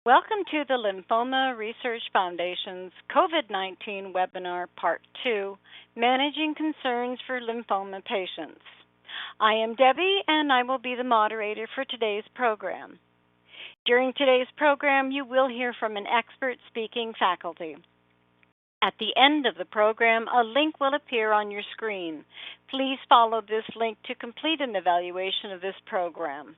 Welcome to the Lymphoma Research Foundation's COVID-19 webinar Part 2, Managing Concerns for Lymphoma Patients. I am Debbie and I will be the moderator for today's program. During today's program, you will hear from an expert speaking faculty. At the end of the program, a link will appear on your screen. Please follow this link to complete an evaluation of this program.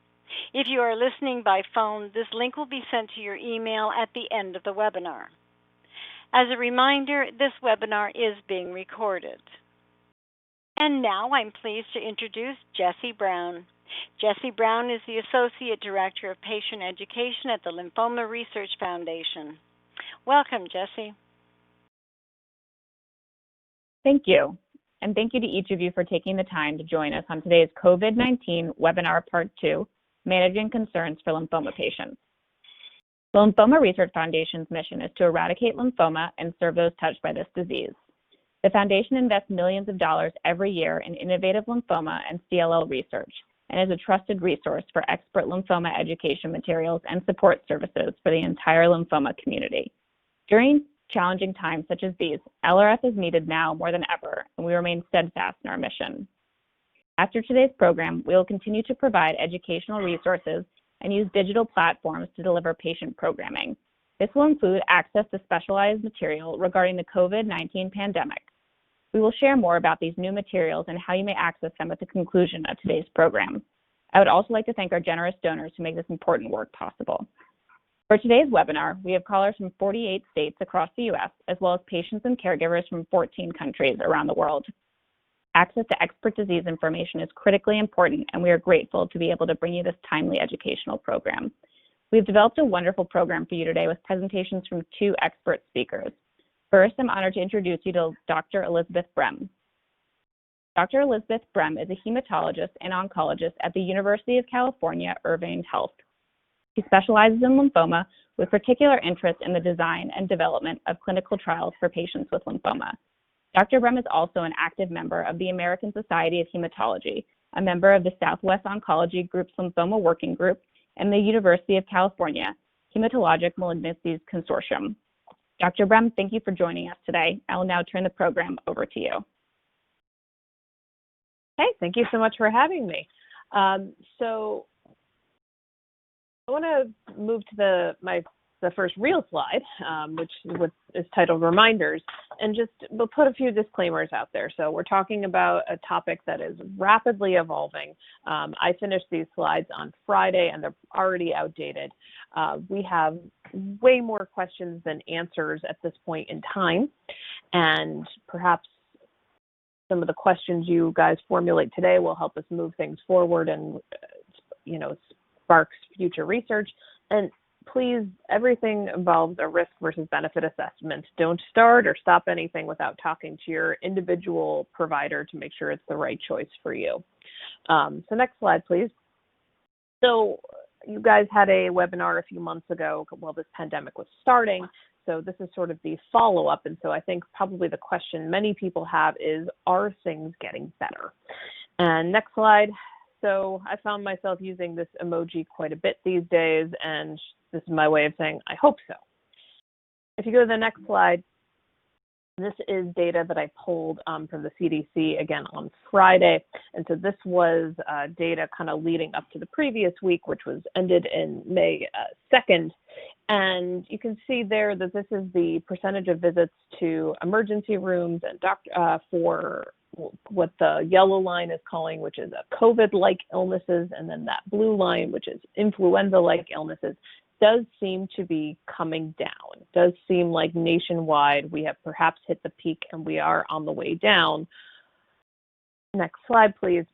If you are listening by phone, this link will be sent to your email at the end of the webinar. As a reminder, this webinar is being recorded. And now I'm pleased to introduce Jessie Brown. Jessie Brown is the Associate Director of Patient Education at the Lymphoma Research Foundation. Welcome, Jessie. Thank you. And thank you to each of you for taking the time to join us on today's COVID-19 webinar Part 2, Managing Concerns for Lymphoma Patients. The Lymphoma Research Foundation's mission is to eradicate lymphoma and serve those touched by this disease. The foundation invests millions of dollars every year in innovative lymphoma and CLL research and is a trusted resource for expert lymphoma education materials and support services for the entire lymphoma community. During challenging times such as these, LRF is needed now more than ever, and we remain steadfast in our mission. After today's program, we will continue to provide educational resources and use digital platforms to deliver patient programming. This will include access to specialized material regarding the COVID-19 pandemic. We will share more about these new materials and how you may access them at the conclusion of today's program. I would also like to thank our generous donors who make this important work possible. For today's webinar, we have callers from 48 states across the U.S., as well as patients and caregivers from 14 countries around the world. Access to expert disease information is critically important, and we are grateful to be able to bring you this timely educational program. We've developed a wonderful program for you today with presentations from two expert speakers. First, I'm honored to introduce you to Dr. Elizabeth Brem. Dr. Elizabeth Brem is a hematologist and oncologist at the University of California, Irvine Health. She specializes in lymphoma with particular interest in the design and development of clinical trials for patients with lymphoma. Dr. Brem is also an active member of the American Society of Hematology, a member of the Southwest Oncology Group's Lymphoma Working Group, and the University of California Hematologic Malignancies Consortium. Dr. Brem, thank you for joining us today. I will now turn the program over to you. Hey, thank you so much for having me. So I want to move to the first real slide, which is titled Reminders, and we'll put a few disclaimers out there. So we're talking about a topic that is rapidly evolving. I finished these slides on Friday, and they're already outdated. We have way more questions than answers at this point in time, and perhaps some of the questions you guys formulate today will help us move things forward and, sparks future research. And please, everything involves a risk versus benefit assessment. Don't start or stop anything without talking to your individual provider to make sure it's the right choice for you. So next slide, please. So you guys had a webinar a few months ago while this pandemic was starting. So this is sort of the follow-up. And so I think probably the question many people have is, are things getting better? And next slide. So I found myself using this emoji quite a bit these days, and this is my way of saying, I hope so. If you go to the next slide, this is data that I pulled from the CDC again on Friday. And so this was data kind of leading up to the previous week, which was ended in May 2nd. And you can see there that this is the percentage of visits to emergency rooms and for what the yellow line is calling, which is a COVID-like illnesses, and then that blue line, which is influenza-like illnesses, does seem to be coming down. It does seem like nationwide we have perhaps hit the peak and we are on the way down. Next slide, please.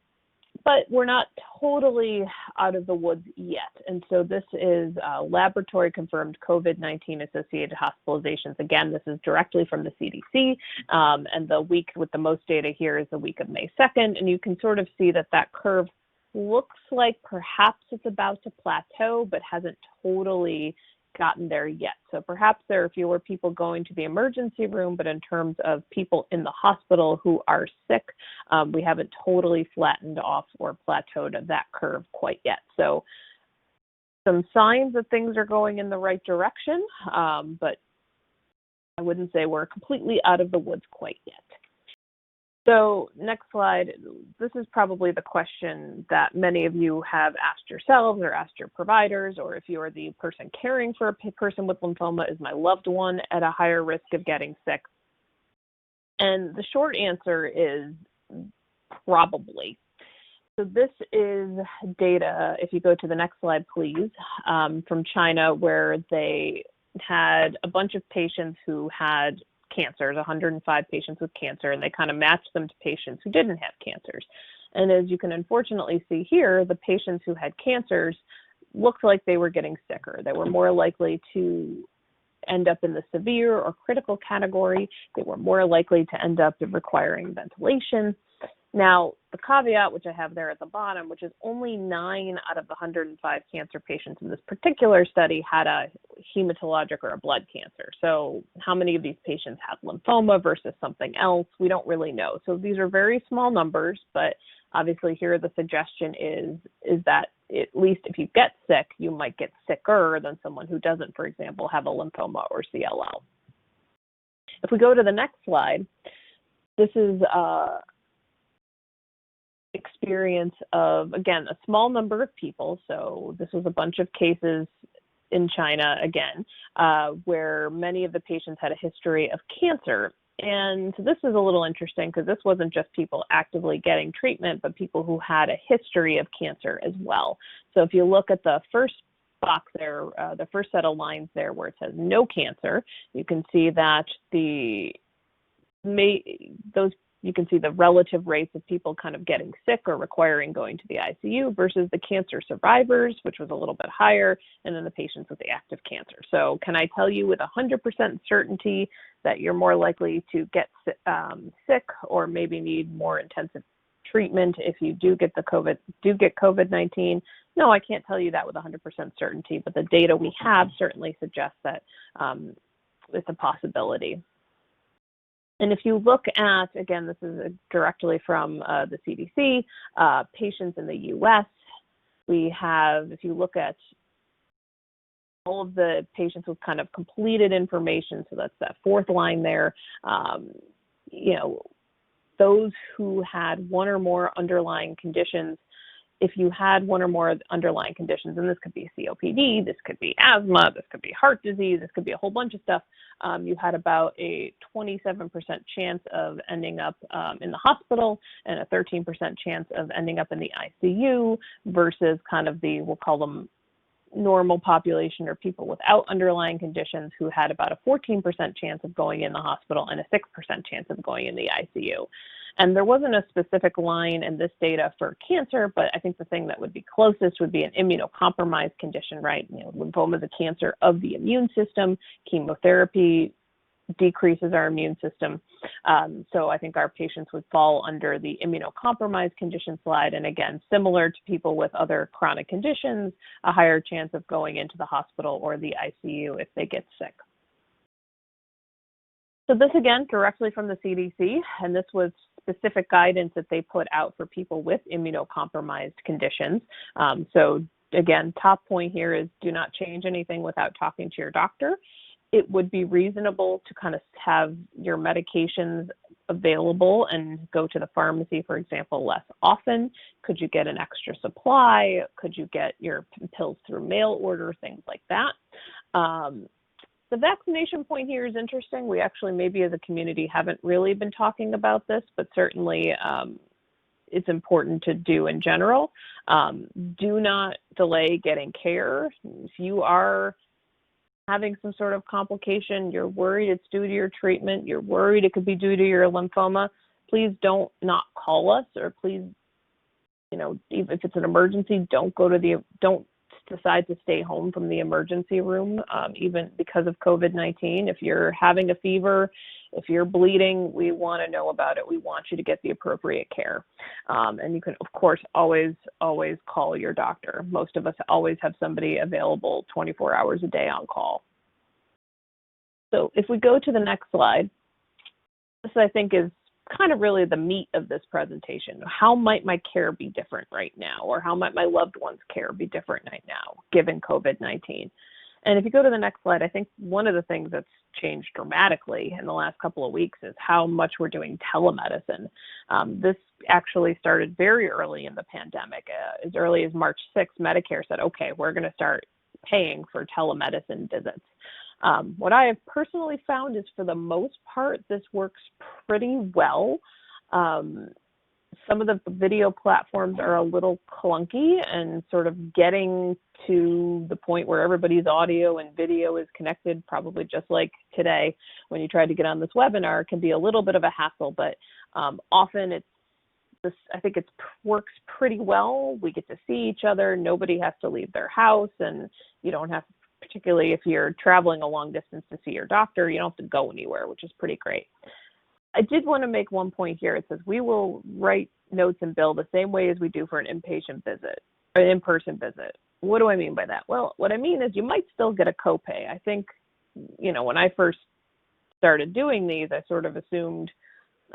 But we're not totally out of the woods yet. And so this is laboratory confirmed COVID-19 associated hospitalizations. Again, this is directly from the CDC. And the week with the most data here is the week of May 2nd. And you can sort of see that curve looks like perhaps it's about to plateau, but hasn't totally gotten there yet. So perhaps there are fewer people going to the emergency room, but in terms of people in the hospital who are sick, we haven't totally flattened off or plateaued that curve quite yet. So some signs that things are going in the right direction, but I wouldn't say we're completely out of the woods quite yet. So next slide, this is probably the question that many of you have asked yourselves or asked your providers, or if you are the person caring for a person with lymphoma, is my loved one at a higher risk of getting sick? And the short answer is probably. So this is data, if you go to the next slide, please, from China, where they had a bunch of patients who had cancers, 105 patients with cancer, and they kind of matched them to patients who didn't have cancers. And as you can unfortunately see here, the patients who had cancers looked like they were getting sicker. They were more likely to end up in the severe or critical category. They were more likely to end up requiring ventilation. Now, the caveat, which I have there at the bottom, which is only 9 out of the 105 cancer patients in this particular study had a hematologic or a blood cancer. So how many of these patients had lymphoma versus something else? We don't really know. So these are very small numbers, but obviously here the suggestion is that at least if you get sick, you might get sicker than someone who doesn't, for example, have a lymphoma or CLL. If we go to the next slide, this is experience of, again, a small number of people. So this was a bunch of cases in China, again, where many of the patients had a history of cancer. And this is a little interesting because this wasn't just people actively getting treatment, but people who had a history of cancer as well. So if you look at the first box there, the first set of lines there where it says no cancer, you can see that you can see the relative rates of people kind of getting sick or requiring going to the ICU versus the cancer survivors, which was a little bit higher, and then the patients with the active cancer. So can I tell you with 100% certainty that you're more likely to get sick or maybe need more intensive treatment if you do get COVID-19? No, I can't tell you that with 100% certainty, but the data we have certainly suggests that it's a possibility. And if you look at, again, this is directly from the CDC, patients in the U.S., we have, if you look at all of the patients with kind of completed information, so that's that fourth line there, those who had one or more underlying conditions, if you had one or more underlying conditions, and this could be COPD, this could be asthma, this could be heart disease, this could be a whole bunch of stuff, you had about a 27% chance of ending up in the hospital and a 13% chance of ending up in the ICU versus kind of the, we'll call them normal population or people without underlying conditions who had about a 14% chance of going in the hospital and a 6% chance of going in the ICU. And there wasn't a specific line in this data for cancer, but I think the thing that would be closest would be an immunocompromised condition, right? Lymphoma is a cancer of the immune system. Chemotherapy decreases our immune system. So I think our patients would fall under the immunocompromised condition slide. And again, similar to people with other chronic conditions, a higher chance of going into the hospital or the ICU if they get sick. So this, again, directly from the CDC, and this was specific guidance that they put out for people with immunocompromised conditions. So again, top point here is do not change anything without talking to your doctor. It would be reasonable to kind of have your medications available and go to the pharmacy, for example, less often. Could you get an extra supply? Could you get your pills through mail order, things like that? The vaccination point here is interesting. We actually maybe as a community haven't really been talking about this, but certainly it's important to do in general. Do not delay getting care. If you are having some sort of complication, you're worried it's due to your treatment, you're worried it could be due to your lymphoma, please don't not call us, or please, even if it's an emergency, don't decide to stay home from the emergency room, even because of COVID-19. If you're having a fever, if you're bleeding, we want to know about it. We want you to get the appropriate care. And you can, of course, always call your doctor. Most of us always have somebody available 24 hours a day on call. So if we go to the next slide, this I think is kind of really the meat of this presentation. How might my care be different right now? Or how might my loved one's care be different right now? given COVID-19. And if you go to the next slide, I think one of the things that's changed dramatically in the last couple of weeks is how much we're doing telemedicine. This actually started very early in the pandemic. As early as March 6th, Medicare said, okay, we're going to start paying for telemedicine visits. What I have personally found is, for the most part, this works pretty well. Some of the video platforms are a little clunky, and sort of getting to the point where everybody's audio and video is connected, probably just like today when you try to get on this webinar, can be a little bit of a hassle, but often I think it works pretty well. We get to see each other. Nobody has to leave their house, and you don't have, particularly if you're traveling a long distance to see your doctor, you don't have to go anywhere, which is pretty great. I did want to make one point here. It says we will write notes and bill the same way as we do for an inpatient visit or an in-person visit. What do I mean by that? Well, what I mean is you might still get a copay. I think, when I first started doing these, I sort of assumed,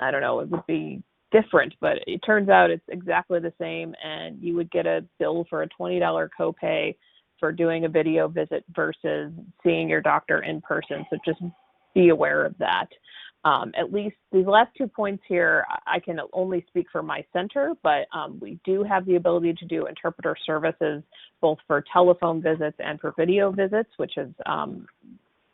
I don't know, it would be different, but it turns out it's exactly the same, and you would get a bill for a $20 copay for doing a video visit versus seeing your doctor in person. So just be aware of that. At least these last 2 points here, I can only speak for my center, but we do have the ability to do interpreter services both for telephone visits and for video visits, which has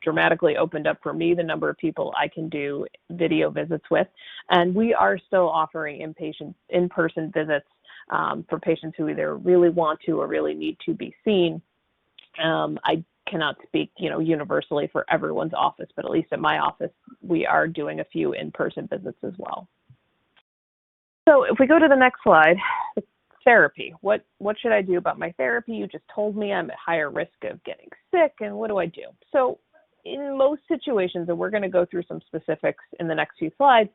dramatically opened up for me the number of people I can do video visits with. And we are still offering in-person visits for patients who either really want to or really need to be seen. I cannot speak, universally for everyone's office, but at least at my office, we are doing a few in-person visits as well. So if we go to the next slide, therapy. What should I do about my therapy? You just told me I'm at higher risk of getting sick, and what do I do? So in most situations, and we're going to go through some specifics in the next few slides,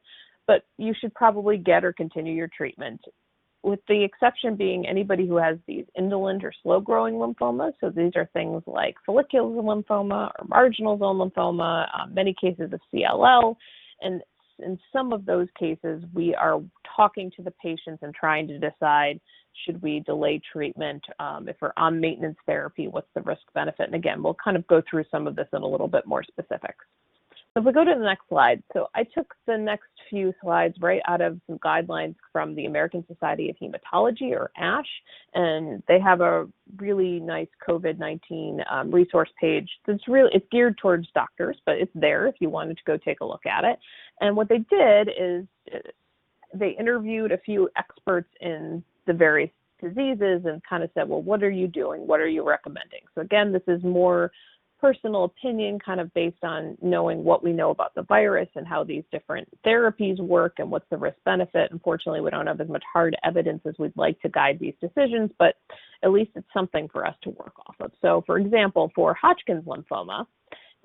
but you should probably get or continue your treatment, with the exception being anybody who has these indolent or slow-growing lymphomas. So these are things like follicular lymphoma or marginal zone lymphoma, many cases of CLL. And in some of those cases, we are talking to the patients and trying to decide, should we delay treatment? If we're on maintenance therapy, what's the risk-benefit? And again, we'll kind of go through some of this in a little bit more specifics. So if we go to the next slide, so I took the next few slides right out of some guidelines from the American Society of Hematology, or ASH, and they have a really nice COVID-19 resource page it's geared towards doctors, but it's there if you wanted to go take a look at it. And what they did is they interviewed a few experts in the various diseases and kind of said, well, what are you doing? What are you recommending? So again, this is more personal opinion, kind of based on knowing what we know about the virus and how these different therapies work and what's the risk benefit. Unfortunately, we don't have as much hard evidence as we'd like to guide these decisions, but at least it's something for us to work off of. So for example, for Hodgkin's lymphoma,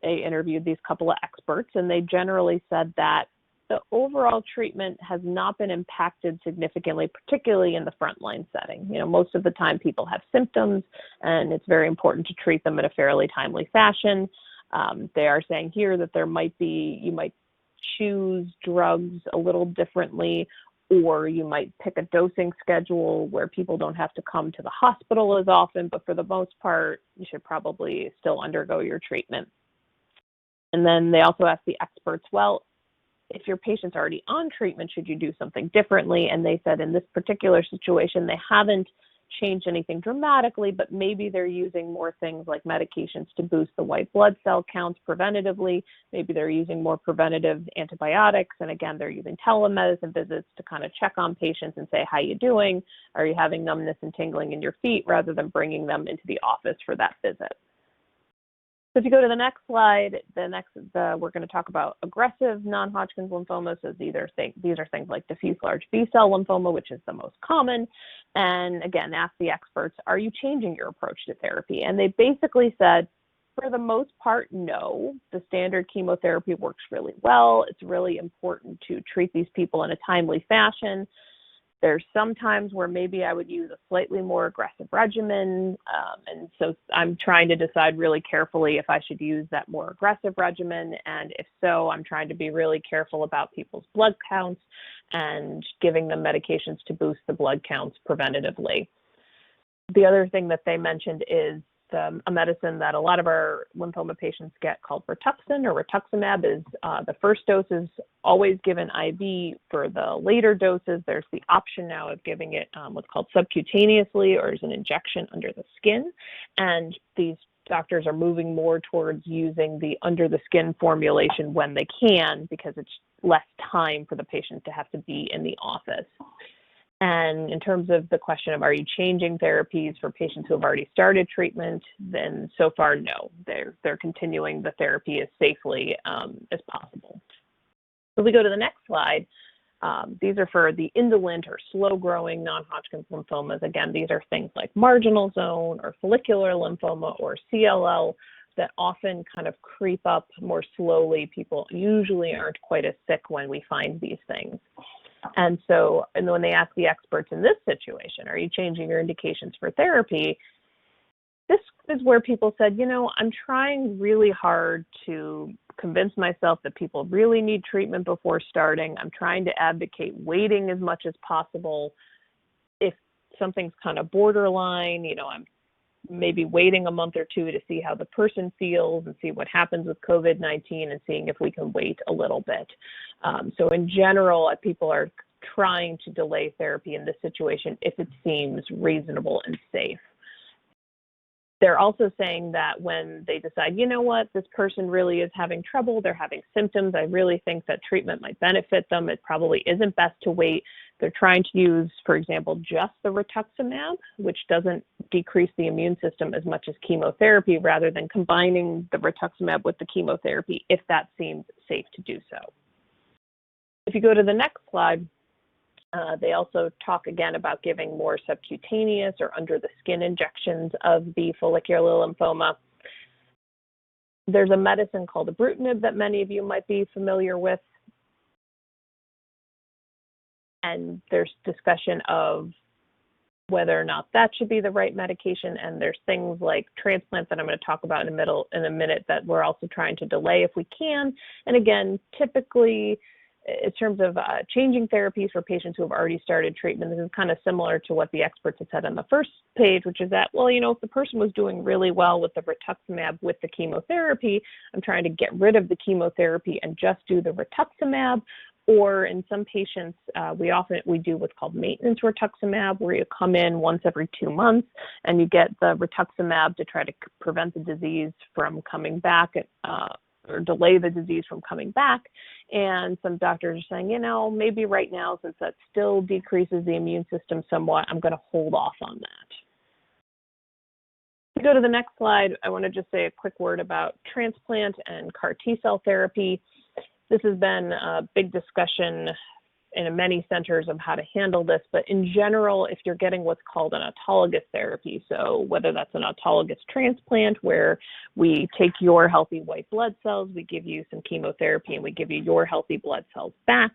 they interviewed these couple of experts, and they generally said that the overall treatment has not been impacted significantly, particularly in the frontline setting. Most of the time people have symptoms, and it's very important to treat them in a fairly timely fashion. They are saying here that you might choose drugs a little differently, or you might pick a dosing schedule where people don't have to come to the hospital as often, but for the most part, you should probably still undergo your treatment. And then they also asked the experts, well, if your patient's already on treatment, should you do something differently? And they said in this particular situation, they haven't changed anything dramatically, but maybe they're using more things like medications to boost the white blood cell counts preventatively. Maybe they're using more preventative antibiotics. And again, they're using telemedicine visits to kind of check on patients and say, how you doing? Are you having numbness and tingling in your feet, rather than bringing them into the office for that visit? So if you go to the next slide, we're going to talk about aggressive non-Hodgkin's lymphoma. So these are things like diffuse large B-cell lymphoma, which is the most common. And again, ask the experts, are you changing your approach to therapy? And they basically said, for the most part, no. The standard chemotherapy works really well. It's really important to treat these people in a timely fashion. There's some times where maybe I would use a slightly more aggressive regimen, and so I'm trying to decide really carefully if I should use that more aggressive regimen, and if so, I'm trying to be really careful about people's blood counts and giving them medications to boost the blood counts preventatively. The other thing that they mentioned is a medicine that a lot of our lymphoma patients get called Rituxan or rituximab is the first dose is always given IV. For the later doses, there's the option now of giving it what's called subcutaneously or as an injection under the skin. And these doctors are moving more towards using the under the skin formulation when they can, because it's less time for the patient to have to be in the office. And in terms of the question of are you changing therapies for patients who have already started treatment, then so far, no. They're continuing the therapy as safely as possible. So we go to the next slide. These are for the indolent or slow-growing non-Hodgkin's lymphomas. Again, these are things like marginal zone or follicular lymphoma or CLL that often kind of creep up more slowly. People usually aren't quite as sick when we find these things. And when they ask the experts in this situation, are you changing your indications for therapy? This is where people said, I'm trying really hard to convince myself that people really need treatment before starting. I'm trying to advocate waiting as much as possible. If something's kind of borderline, I'm maybe waiting a month or two to see how the person feels and see what happens with COVID-19 and seeing if we can wait a little bit. So in general, people are trying to delay therapy in this situation if it seems reasonable and safe. They're also saying that when they decide, this person really is having trouble, they're having symptoms, I really think that treatment might benefit them, it probably isn't best to wait. They're trying to use, for example, just the rituximab, which doesn't decrease the immune system as much as chemotherapy, rather than combining the rituximab with the chemotherapy if that seems safe to do so. If you go to the next slide, they also talk again about giving more subcutaneous or under the skin injections of the follicular lymphoma. There's a medicine called ibrutinib that many of you might be familiar with. And there's discussion of whether or not that should be the right medication. And there's things like transplant that I'm going to talk about in a minute that we're also trying to delay if we can. And again, typically, in terms of changing therapies for patients who have already started treatment, this is kind of similar to what the experts have said on the first page, which is that, if the person was doing really well with the rituximab with the chemotherapy, I'm trying to get rid of the chemotherapy and just do the rituximab. Or in some patients, we do what's called maintenance rituximab, where you come in once every 2 months and you get the rituximab to try to prevent the disease from coming back or delay the disease from coming back. And some doctors are saying, maybe right now, since that still decreases the immune system somewhat, I'm going to hold off on that. To go to the next slide, I want to just say a quick word about transplant and CAR T-cell therapy. This has been a big discussion in many centers of how to handle this, but in general, if you're getting what's called an autologous therapy, so whether that's an autologous transplant where we take your healthy white blood cells, we give you some chemotherapy, and we give you your healthy blood cells back,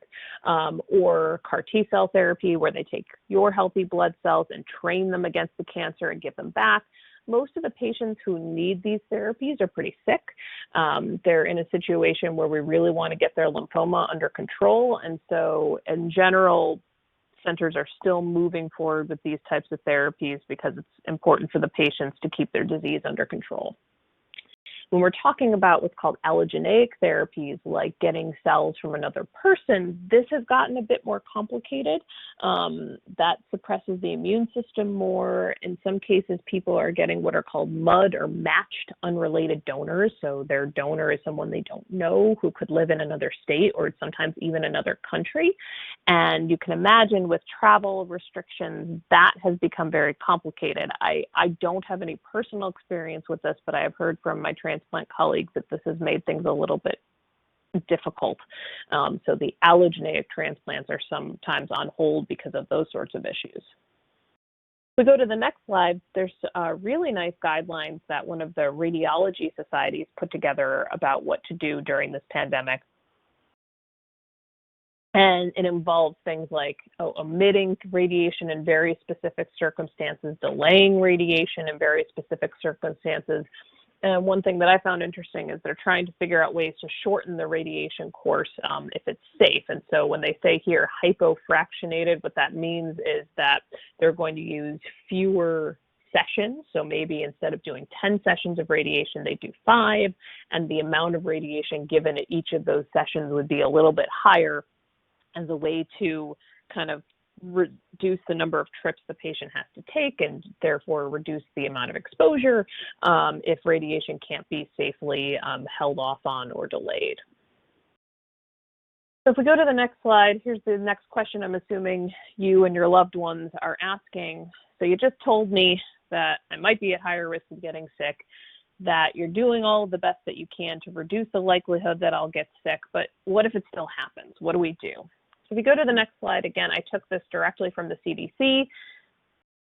or CAR T-cell therapy where they take your healthy blood cells and train them against the cancer and give them back, most of the patients who need these therapies are pretty sick. They're in a situation where we really want to get their lymphoma under control. And so in general, centers are still moving forward with these types of therapies because it's important for the patients to keep their disease under control. When we're talking about what's called allogeneic therapies, like getting cells from another person, this has gotten a bit more complicated. That suppresses the immune system more. In some cases, people are getting what are called MUD or matched unrelated donors. So their donor is someone they don't know who could live in another state or sometimes even another country. And you can imagine with travel restrictions, that has become very complicated. I don't have any personal experience with this, but I have heard from my transplant colleagues that this has made things a little bit difficult. So the allogeneic transplants are sometimes on hold because of those sorts of issues. We go to the next slide. There's really nice guidelines that one of the radiology societies put together about what to do during this pandemic. And it involves things like omitting radiation in very specific circumstances, delaying radiation in very specific circumstances. And one thing that I found interesting is they're trying to figure out ways to shorten the radiation course if it's safe. And so when they say here hypofractionated, what that means is that they're going to use fewer sessions. So maybe instead of doing 10 sessions of radiation, they do 5, and the amount of radiation given at each of those sessions would be a little bit higher as a way to kind of reduce the number of trips the patient has to take and therefore reduce the amount of exposure if radiation can't be safely held off on or delayed. So if we go to the next slide, here's the next question I'm assuming you and your loved ones are asking. So you just told me that I might be at higher risk of getting sick, that you're doing all of the best that you can to reduce the likelihood that I'll get sick, but what if it still happens? What do we do? So if we go to the next slide, again, I took this directly from the CDC.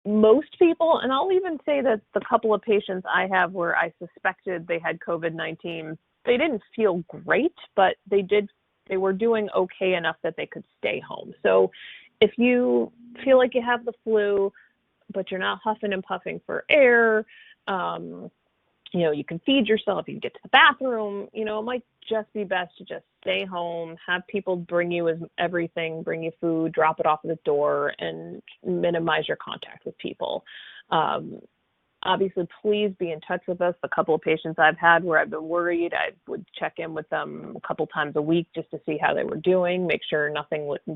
Most people, and I'll even say that the couple of patients I have where I suspected they had COVID-19, they didn't feel great, but they were doing okay enough that they could stay home. So if you feel like you have the flu, but you're not huffing and puffing for air, you can feed yourself, you can get to the bathroom, it might just be best to just stay home, have people bring you everything, bring you food, drop it off at the door, and minimize your contact with people. Obviously, please be in touch with us. The couple of patients I've had where I've been worried, I would check in with them a couple times a week just to see how they were doing, make sure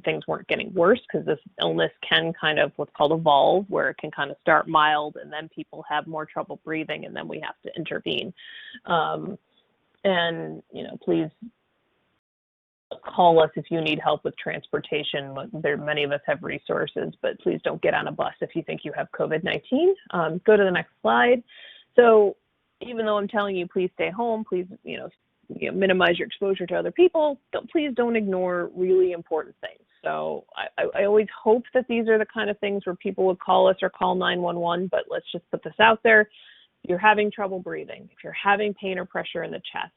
things weren't getting worse, because this illness can kind of what's called evolve, where it can kind of start mild and then people have more trouble breathing and then we have to intervene. Please call us if you need help with transportation. Many of us have resources, but please don't get on a bus if you think you have COVID-19. Go to the next slide. So even though I'm telling you, please stay home, please, minimize your exposure to other people, please don't ignore really important things. So I always hope that these are the kind of things where people would call us or call 911, but let's just put this out there. If you're having trouble breathing, if you're having pain or pressure in the chest,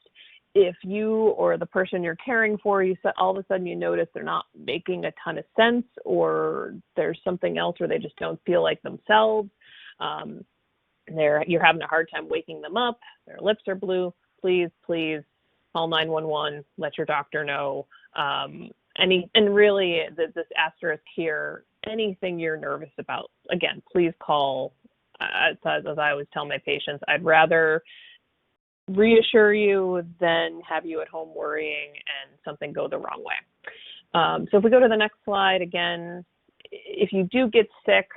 if you or the person you're caring for, all of a sudden you notice they're not making a ton of sense, or there's something else where they just don't feel like themselves, you're having a hard time waking them up, their lips are blue, please call 911, let your doctor know. And really, this asterisk here, anything you're nervous about, again, please call. As I always tell my patients, I'd rather reassure you than have you at home worrying and something go the wrong way. So if we go to the next slide, again, if you do get sick,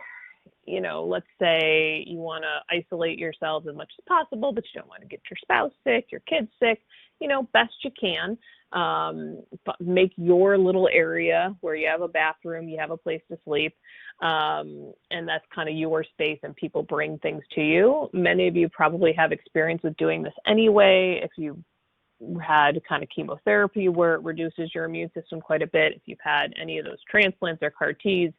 let's say you want to isolate yourselves as much as possible, but you don't want to get your spouse sick, your kids sick, best you can. But make your little area where you have a bathroom, you have a place to sleep, and that's kind of your space, and people bring things to you. Many of you probably have experience with doing this anyway. If you had kind of chemotherapy where it reduces your immune system quite a bit, if you've had any of those transplants or CAR Ts,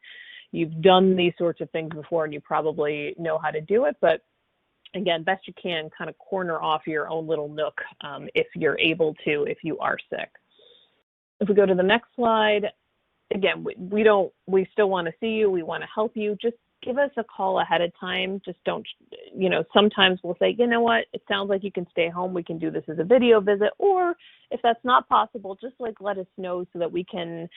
you've done these sorts of things before and you probably know how to do it. But again, best you can kind of corner off your own little nook if you're able to, if you are sick. If we go to the next slide, again, we still want to see you. We want to help you. Just give us a call ahead of time. Just don't, sometimes we'll say, what, it sounds like you can stay home. We can do this as a video visit. Or if that's not possible, just let us know so that we can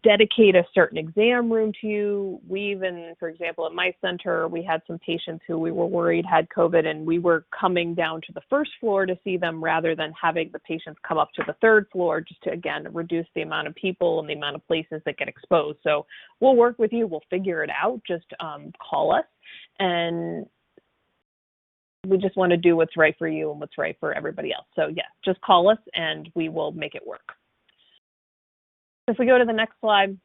dedicate a certain exam room to you. We even, for example, at my center, we had some patients who we were worried had COVID, and we were coming down to the first floor to see them rather than having the patients come up to the third floor, just to, again, reduce the amount of people and the amount of places that get exposed. So we'll work with you. We'll figure it out. Just call us, and we just want to do what's right for you and what's right for everybody else. So yeah, just call us and we will make it work. If we go to the next slide,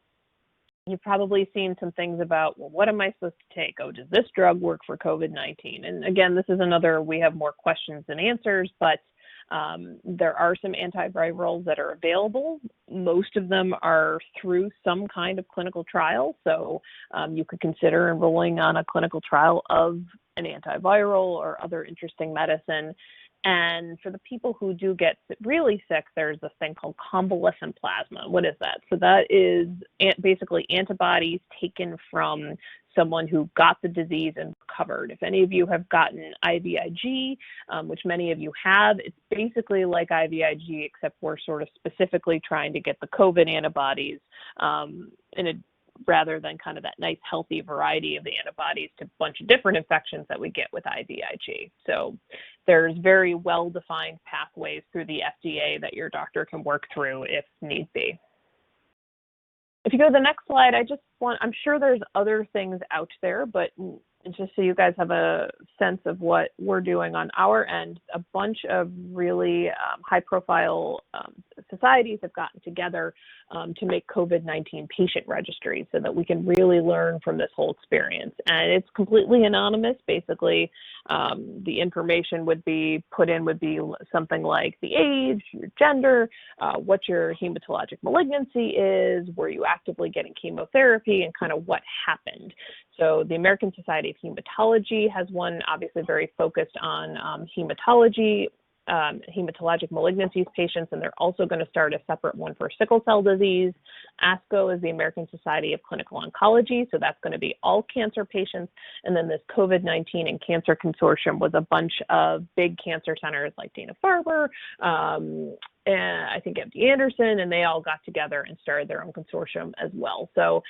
you've probably seen some things about, well, what am I supposed to take? Oh, does this drug work for COVID-19? And again, this is we have more questions than answers, but there are some antivirals that are available. Most of them are through some kind of clinical trial. So you could consider enrolling on a clinical trial of an antiviral or other interesting medicine. And for the people who do get really sick, there's this thing called convalescent plasma. What is that? So that is basically antibodies taken from someone who got the disease and recovered. If any of you have gotten IVIG, which many of you have, it's basically like IVIG, except we're sort of specifically trying to get the COVID antibodies rather than kind of that nice healthy variety of the antibodies to a bunch of different infections that we get with IVIG. So there's very well-defined pathways through the FDA that your doctor can work through if need be. If you go to the next slide, I'm sure there's other things out there, but just so you guys have a sense of what we're doing on our end, a bunch of really high-profile societies have gotten together to make COVID-19 patient registries so that we can really learn from this whole experience. And it's completely anonymous. Basically, the information would be something like the age, your gender, what your hematologic malignancy is, were you actively getting chemotherapy, and kind of what happened. So the American Society of Hematology has one obviously very focused on hematologic malignancies patients, and they're also going to start a separate one for sickle cell disease. ASCO is the American Society of Clinical Oncology, so that's going to be all cancer patients. And then this COVID-19 and Cancer Consortium was a bunch of big cancer centers like Dana-Farber, and I think MD Anderson, and they all got together and started their own consortium as well. So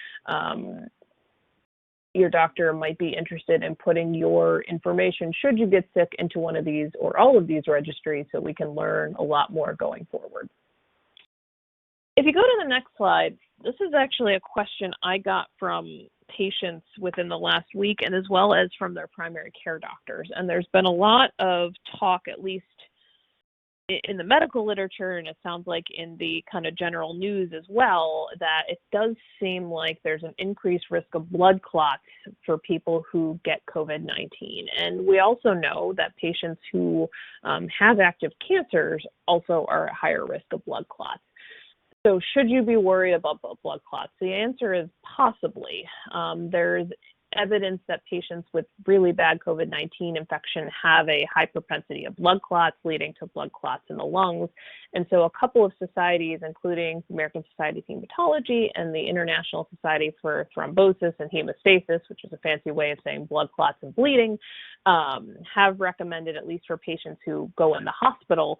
your doctor might be interested in putting your information, should you get sick, into one of these or all of these registries so we can learn a lot more going forward. If you go to the next slide, this is actually a question I got from patients within the last week and as well as from their primary care doctors. And there's been a lot of talk, at least in the medical literature, and it sounds like in the kind of general news as well, that it does seem like there's an increased risk of blood clots for people who get COVID-19. And we also know that patients who have active cancers also are at higher risk of blood clots. So should you be worried about blood clots? The answer is possibly. There's evidence that patients with really bad COVID-19 infection have a high propensity of blood clots, leading to blood clots in the lungs. And so a couple of societies, including the American Society of Hematology and the International Society for Thrombosis and Hemostasis, which is a fancy way of saying blood clots and bleeding, have recommended, at least for patients who go in the hospital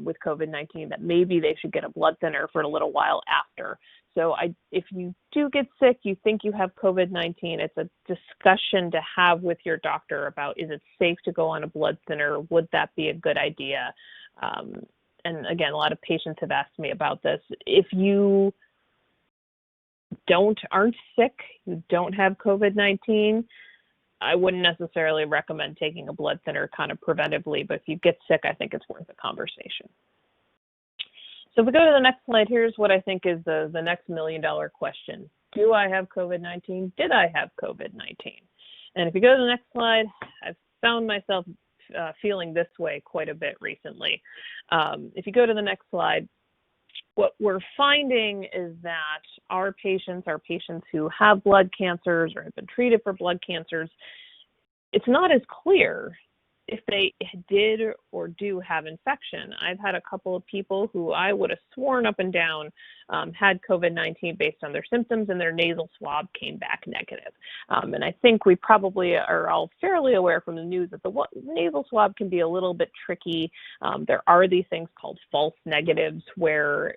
with COVID-19, that maybe they should get a blood thinner for a little while after. So if you do get sick, you think you have COVID-19, it's a discussion to have with your doctor about, is it safe to go on a blood thinner? Would that be a good idea? And again, a lot of patients have asked me about this. If you aren't sick, you don't have COVID-19, I wouldn't necessarily recommend taking a blood thinner kind of preventively, but if you get sick, I think it's worth a conversation. So if we go to the next slide, here's what I think is the next $1 million question. Do I have COVID-19? Did I have COVID-19? And if you go to the next slide, I've found myself feeling this way quite a bit recently. If you go to the next slide, what we're finding is that our patients who have blood cancers or have been treated for blood cancers, it's not as clear if they did or do have infection. I've had a couple of people who I would have sworn up and down had COVID-19 based on their symptoms, and their nasal swab came back negative. And I think we probably are all fairly aware from the news that the nasal swab can be a little bit tricky. There are these things called false negatives where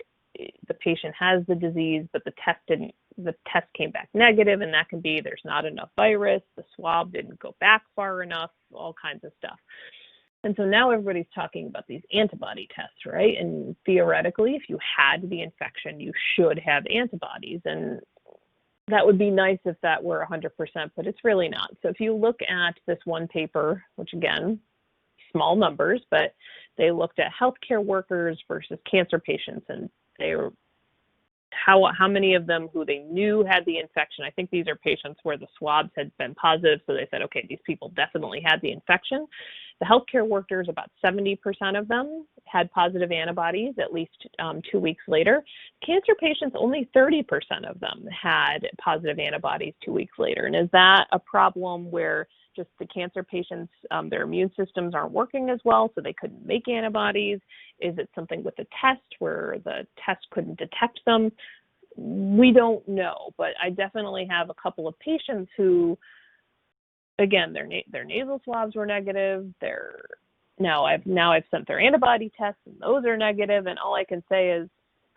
the patient has the disease, but the test came back negative, and that can be there's not enough virus, the swab didn't go back far enough, all kinds of stuff. And so now everybody's talking about these antibody tests, right? And theoretically, if you had the infection, you should have antibodies. And that would be nice if that were 100%, but it's really not. So if you look at this one paper, which again, small numbers, but they looked at healthcare workers versus cancer patients, and they were how many of them who they knew had the infection. I think these are patients where the swabs had been positive, so they said, okay, these people definitely had the infection. The healthcare workers, about 70% of them had positive antibodies at least 2 weeks later. Cancer patients, only 30% of them had positive antibodies 2 weeks later. And is that a problem where just the cancer patients, their immune systems aren't working as well, so they couldn't make antibodies? Is it something with the test where the test couldn't detect them? We don't know, but I definitely have a couple of patients who, again, their nasal swabs were negative. Now I've sent their antibody tests, and those are negative, and all I can say is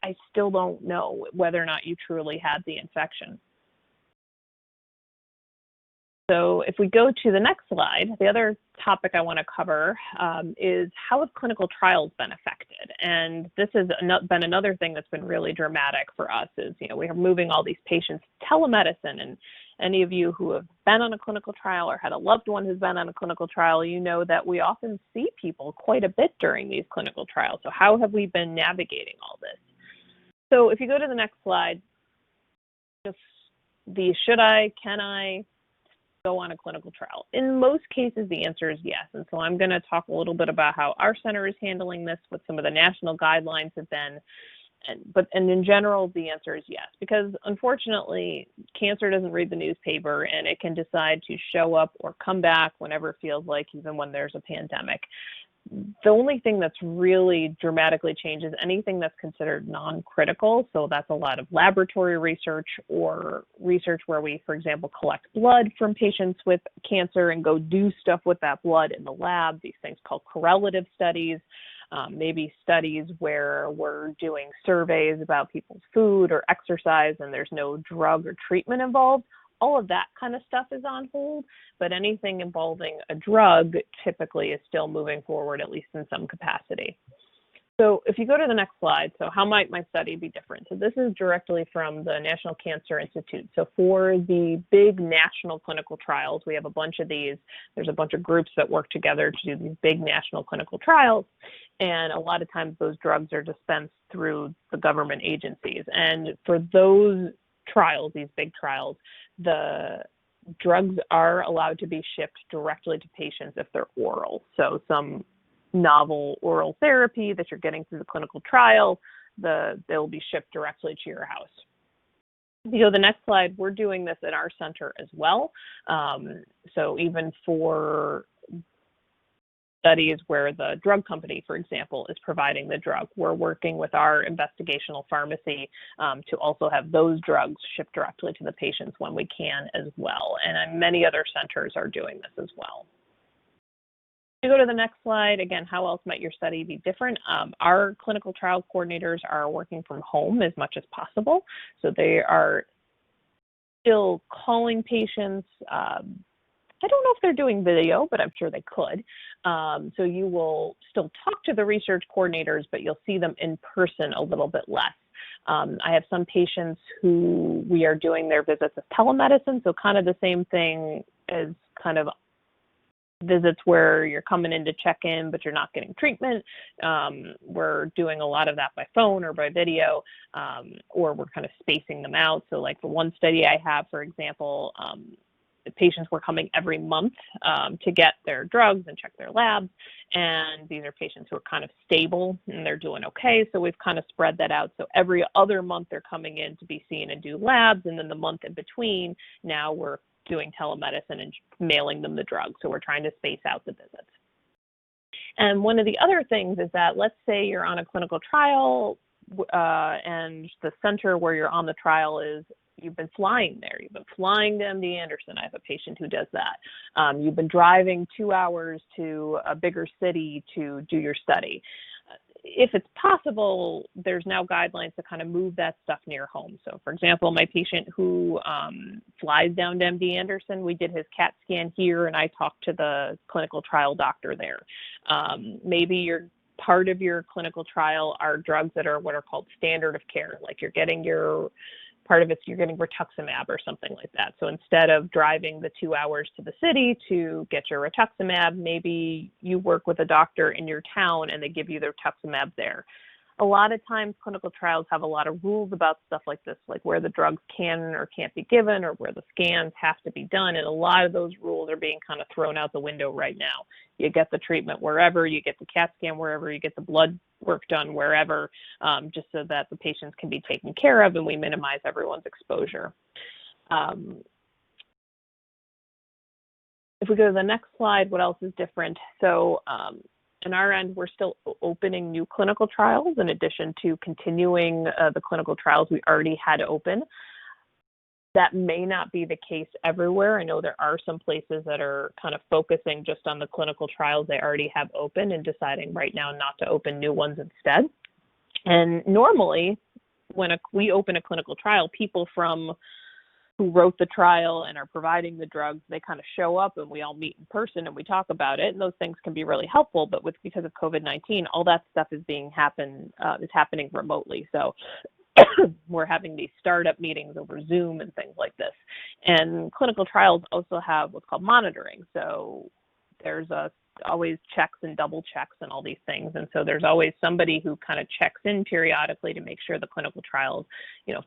I still don't know whether or not you truly had the infection. So if we go to the next slide, the other topic I want to cover is how have clinical trials been affected? And this has been another thing that's been really dramatic for us is, we are moving all these patients to telemedicine. And any of you who have been on a clinical trial or had a loved one who's been on a clinical trial, you know that we often see people quite a bit during these clinical trials. So how have we been navigating all this? So if you go to the next slide, just the should I, can I go on a clinical trial? In most cases, the answer is yes. And so I'm going to talk a little bit about how our center is handling this, what some of the national guidelines have been. And in general, the answer is yes, because unfortunately, cancer doesn't read the newspaper and it can decide to show up or come back whenever it feels like, even when there's a pandemic. The only thing that's really dramatically changed is anything that's considered non-critical. So that's a lot of laboratory research or research where we, for example, collect blood from patients with cancer and go do stuff with that blood in the lab, these things called correlative studies. Maybe studies where we're doing surveys about people's food or exercise and there's no drug or treatment involved. All of that kind of stuff is on hold, but anything involving a drug typically is still moving forward, at least in some capacity. So if you go to the next slide, so how might my study be different? So this is directly from the National Cancer Institute. So for the big national clinical trials, we have a bunch of these. There's a bunch of groups that work together to do these big national clinical trials. And a lot of times those drugs are dispensed through the government agencies. And for those trials, these big trials, the drugs are allowed to be shipped directly to patients if they're oral. So some novel oral therapy that you're getting through the clinical trial, they'll be shipped directly to your house. If you go to the next slide, we're doing this at our center as well. So even for studies where the drug company, for example, is providing the drug, we're working with our investigational pharmacy to also have those drugs shipped directly to the patients when we can as well. And many other centers are doing this as well. If you go to the next slide, again, how else might your study be different? Our clinical trial coordinators are working from home as much as possible. So they are still calling patients. I don't know if they're doing video, but I'm sure they could. So you will still talk to the research coordinators, but you'll see them in person a little bit less. I have some patients who we are doing their visits as telemedicine, so kind of the same thing as kind of visits where you're coming in to check in, but you're not getting treatment. We're doing a lot of that by phone or by video, or we're kind of spacing them out. So like for one study I have, for example, the patients were coming every month to get their drugs and check their labs. And these are patients who are kind of stable and they're doing okay. So we've kind of spread that out. So every other month they're coming in to be seen and do labs. And then the month in between, now we're doing telemedicine and mailing them the drugs. So we're trying to space out the visits. And one of the other things is that let's say you're on a clinical trial and the center where you're on the trial is you've been flying there. You've been flying to MD Anderson. I have a patient who does that. You've been driving 2 hours to a bigger city to do your study. If it's possible, there's now guidelines to kind of move that stuff near home. So for example, my patient who flies down to MD Anderson, we did his CAT scan here and I talked to the clinical trial doctor there. Maybe part of your clinical trial are drugs that are what are called standard of care, like you're getting part of it's you're getting rituximab or something like that. So instead of driving the 2 hours to the city to get your rituximab, maybe you work with a doctor in your town and they give you the rituximab there. A lot of times clinical trials have a lot of rules about stuff like this, like where the drugs can or can't be given or where the scans have to be done. And a lot of those rules are being kind of thrown out the window right now. You get the treatment wherever, you get the CAT scan wherever, you get the blood work done wherever, just so that the patients can be taken care of and we minimize everyone's exposure. If we go to the next slide, what else is different? So on our end, we're still opening new clinical trials in addition to continuing the clinical trials we already had open. That may not be the case everywhere. I know there are some places that are kind of focusing just on the clinical trials they already have open and deciding right now not to open new ones instead. And normally, when we open a clinical trial, people from who wrote the trial and are providing the drugs, they kind of show up and we all meet in person and we talk about it, and those things can be really helpful. But because of COVID-19, all that stuff is happening remotely. So we're having these startup meetings over Zoom and things like this. And clinical trials also have what's called monitoring. So there's always checks and double checks and all these things. And so there's always somebody who kind of checks in periodically to make sure the clinical trials,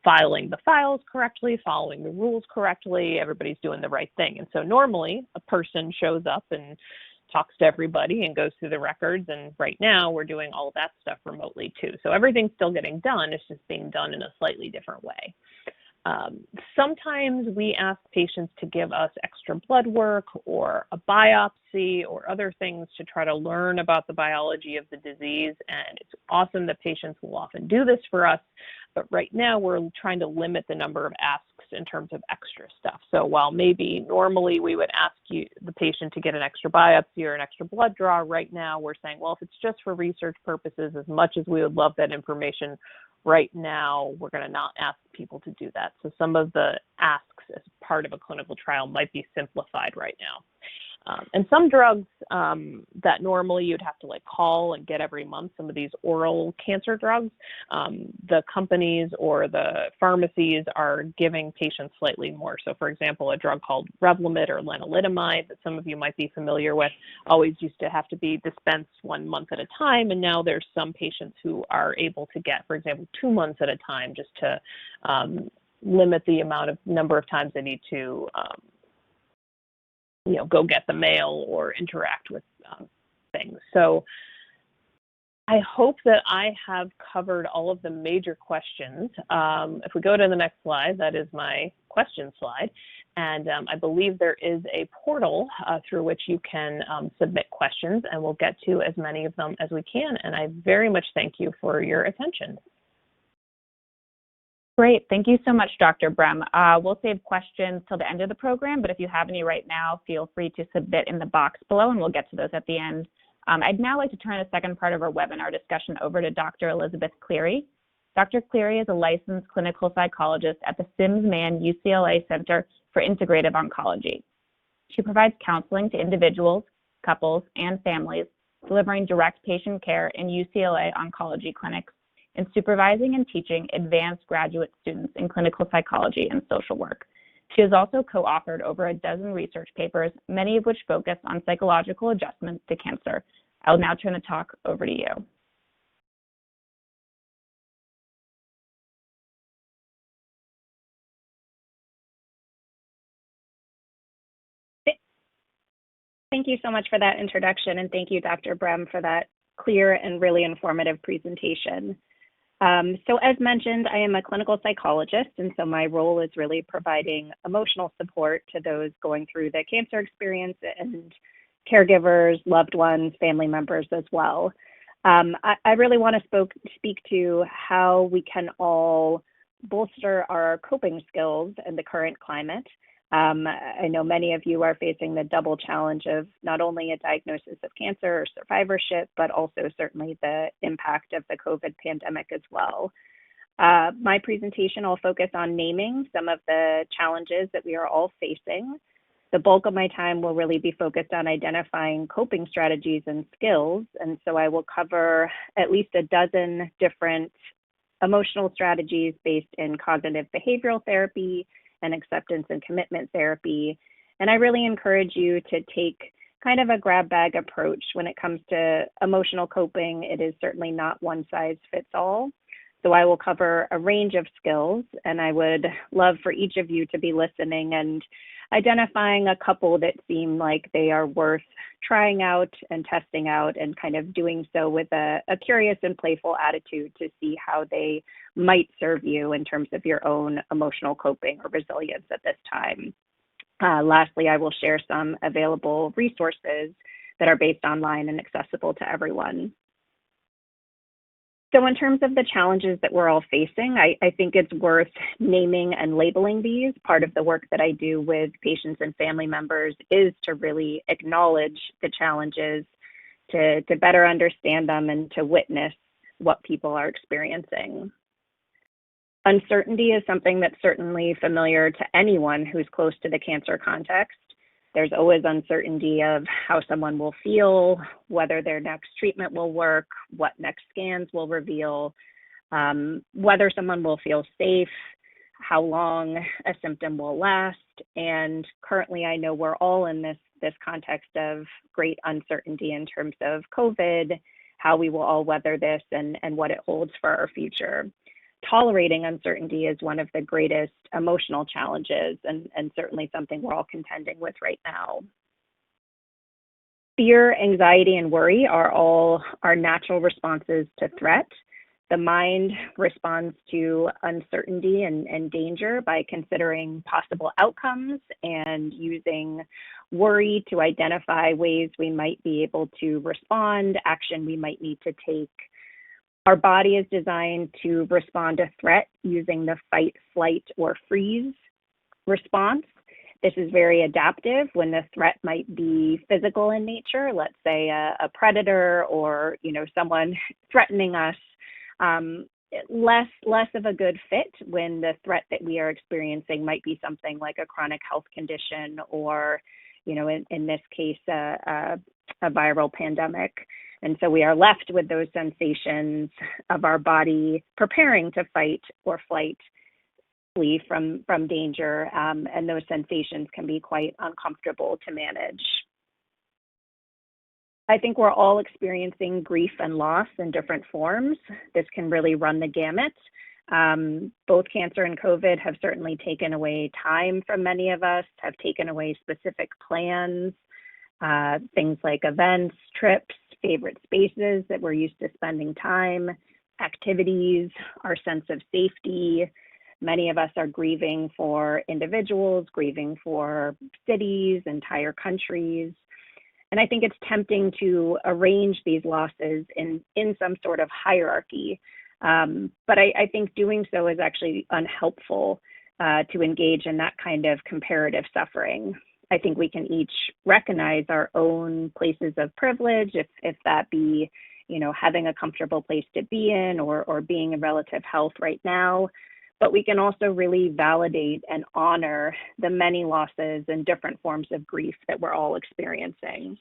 filing the files correctly, following the rules correctly, everybody's doing the right thing. And so normally a person shows up and talks to everybody and goes through the records. And right now we're doing all of that stuff remotely too. So everything's still getting done. It's just being done in a slightly different way. Sometimes we ask patients to give us extra blood work or a biopsy or other things to try to learn about the biology of the disease. And it's awesome that patients will often do this for us. But right now we're trying to limit the number of asks in terms of extra stuff. So while maybe normally we would ask the patient to get an extra biopsy or an extra blood draw, right now we're saying, well, if it's just for research purposes, as much as we would love that information, right now we're going to not ask people to do that. So some of the asks as part of a clinical trial might be simplified right now. And some drugs that normally you'd have to call and get every month, some of these oral cancer drugs, the companies or the pharmacies are giving patients slightly more. So for example, a drug called Revlimid or lenalidomide that some of you might be familiar with always used to have to be dispensed 1 month at a time. And now there's some patients who are able to get, for example, 2 months at a time, just to limit the number of times they need to go get the mail or interact with things. So I hope that I have covered all of the major questions. If we go to the next slide, that is my question slide. And I believe there is a portal through which you can submit questions, and we'll get to as many of them as we can. And I very much thank you for your attention. Great. Thank you so much, Dr. Brem. We'll save questions till the end of the program, but if you have any right now, feel free to submit in the box below, and we'll get to those at the end. I'd now like to turn the second part of our webinar discussion over to Dr. Elizabeth Cleary. Dr. Cleary is a licensed clinical psychologist at the Sims-Mann UCLA Center for Integrative Oncology. She provides counseling to individuals, couples, and families, delivering direct patient care in UCLA oncology clinics, and supervising and teaching advanced graduate students in clinical psychology and social work. She has also co-authored over a dozen research papers, many of which focus on psychological adjustments to cancer. I will now turn the talk over to you. Thank you so much for that introduction, and thank you, Dr. Brem, for that clear and really informative presentation. So as mentioned, I am a clinical psychologist, and so my role is really providing emotional support to those going through the cancer experience and caregivers, loved ones, family members as well. I really want to speak to how we can all bolster our coping skills in the current climate. I know many of you are facing the double challenge of not only a diagnosis of cancer or survivorship, but also certainly the impact of the COVID pandemic as well. My presentation will focus on naming some of the challenges that we are all facing. The bulk of my time will really be focused on identifying coping strategies and skills, and so I will cover at least a dozen different emotional strategies based in cognitive behavioral therapy and acceptance and commitment therapy. And I really encourage you to take kind of a grab bag approach when it comes to emotional coping. It is certainly not one size fits all. So I will cover a range of skills, and I would love for each of you to be listening and identifying a couple that seem like they are worth trying out and testing out, and kind of doing so with a curious and playful attitude to see how they might serve you in terms of your own emotional coping or resilience at this time. Lastly, I will share some available resources that are based online and accessible to everyone. So in terms of the challenges that we're all facing, I think it's worth naming and labeling these. Part of the work that I do with patients and family members is to really acknowledge the challenges, to better understand them, and to witness what people are experiencing. Uncertainty is something that's certainly familiar to anyone who's close to the cancer context. There's always uncertainty of how someone will feel, whether their next treatment will work, what next scans will reveal, whether someone will feel safe, how long a symptom will last. And currently, I know we're all in this context of great uncertainty in terms of COVID, how we will all weather this, and what it holds for our future. Tolerating uncertainty is one of the greatest emotional challenges, and certainly something we're all contending with right now. Fear, anxiety, and worry are all our natural responses to threat. The mind responds to uncertainty and danger by considering possible outcomes and using worry to identify ways we might be able to respond, action we might need to take. Our body is designed to respond to threat using the fight, flight, or freeze response. This is very adaptive when the threat might be physical in nature, let's say a predator or someone threatening us. Less of a good fit when the threat that we are experiencing might be something like a chronic health condition or, in this case, a viral pandemic. And so we are left with those sensations of our body preparing to fight or flight, flee from danger, and those sensations can be quite uncomfortable to manage. I think we're all experiencing grief and loss in different forms. This can really run the gamut. Both cancer and COVID have certainly taken away time from many of us, have taken away specific plans, things like events, trips, favorite spaces that we're used to spending time, activities, our sense of safety. Many of us are grieving for individuals, grieving for cities, entire countries. And I think it's tempting to arrange these losses in some sort of hierarchy. But I think doing so is actually unhelpful to engage in that kind of comparative suffering. I think we can each recognize our own places of privilege, if that be, having a comfortable place to be in or being in relative health right now. But we can also really validate and honor the many losses and different forms of grief that we're all experiencing.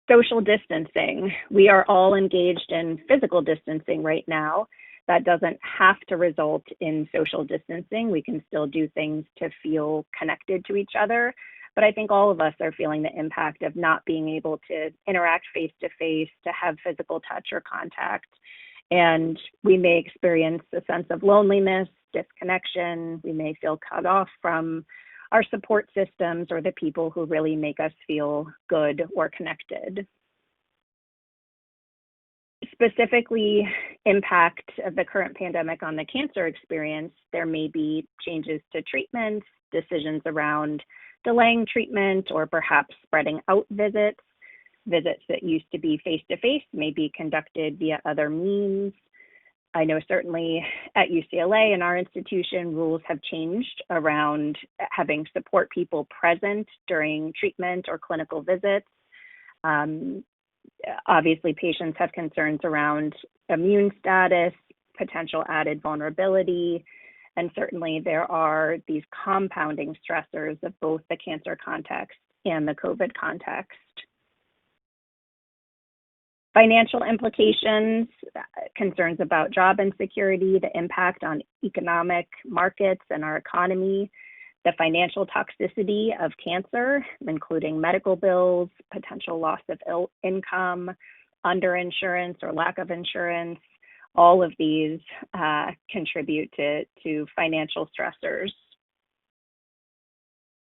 Social distancing. We are all engaged in physical distancing right now. That doesn't have to result in social distancing. We can still do things to feel connected to each other. But I think all of us are feeling the impact of not being able to interact face-to-face, to have physical touch or contact. And we may experience a sense of loneliness, disconnection. We may feel cut off from our support systems or the people who really make us feel good or connected. Specifically, impact of the current pandemic on the cancer experience, there may be changes to treatments, decisions around delaying treatment, or perhaps spreading out visits. Visits that used to be face-to-face may be conducted via other means. I know certainly at UCLA in our institution, rules have changed around having support people present during treatment or clinical visits. Obviously, patients have concerns around immune status, potential added vulnerability, and certainly there are these compounding stressors of both the cancer context and the COVID context. Financial implications, concerns about job insecurity, the impact on economic markets and our economy, the financial toxicity of cancer, including medical bills, potential loss of income, underinsurance or lack of insurance. All of these contribute to financial stressors.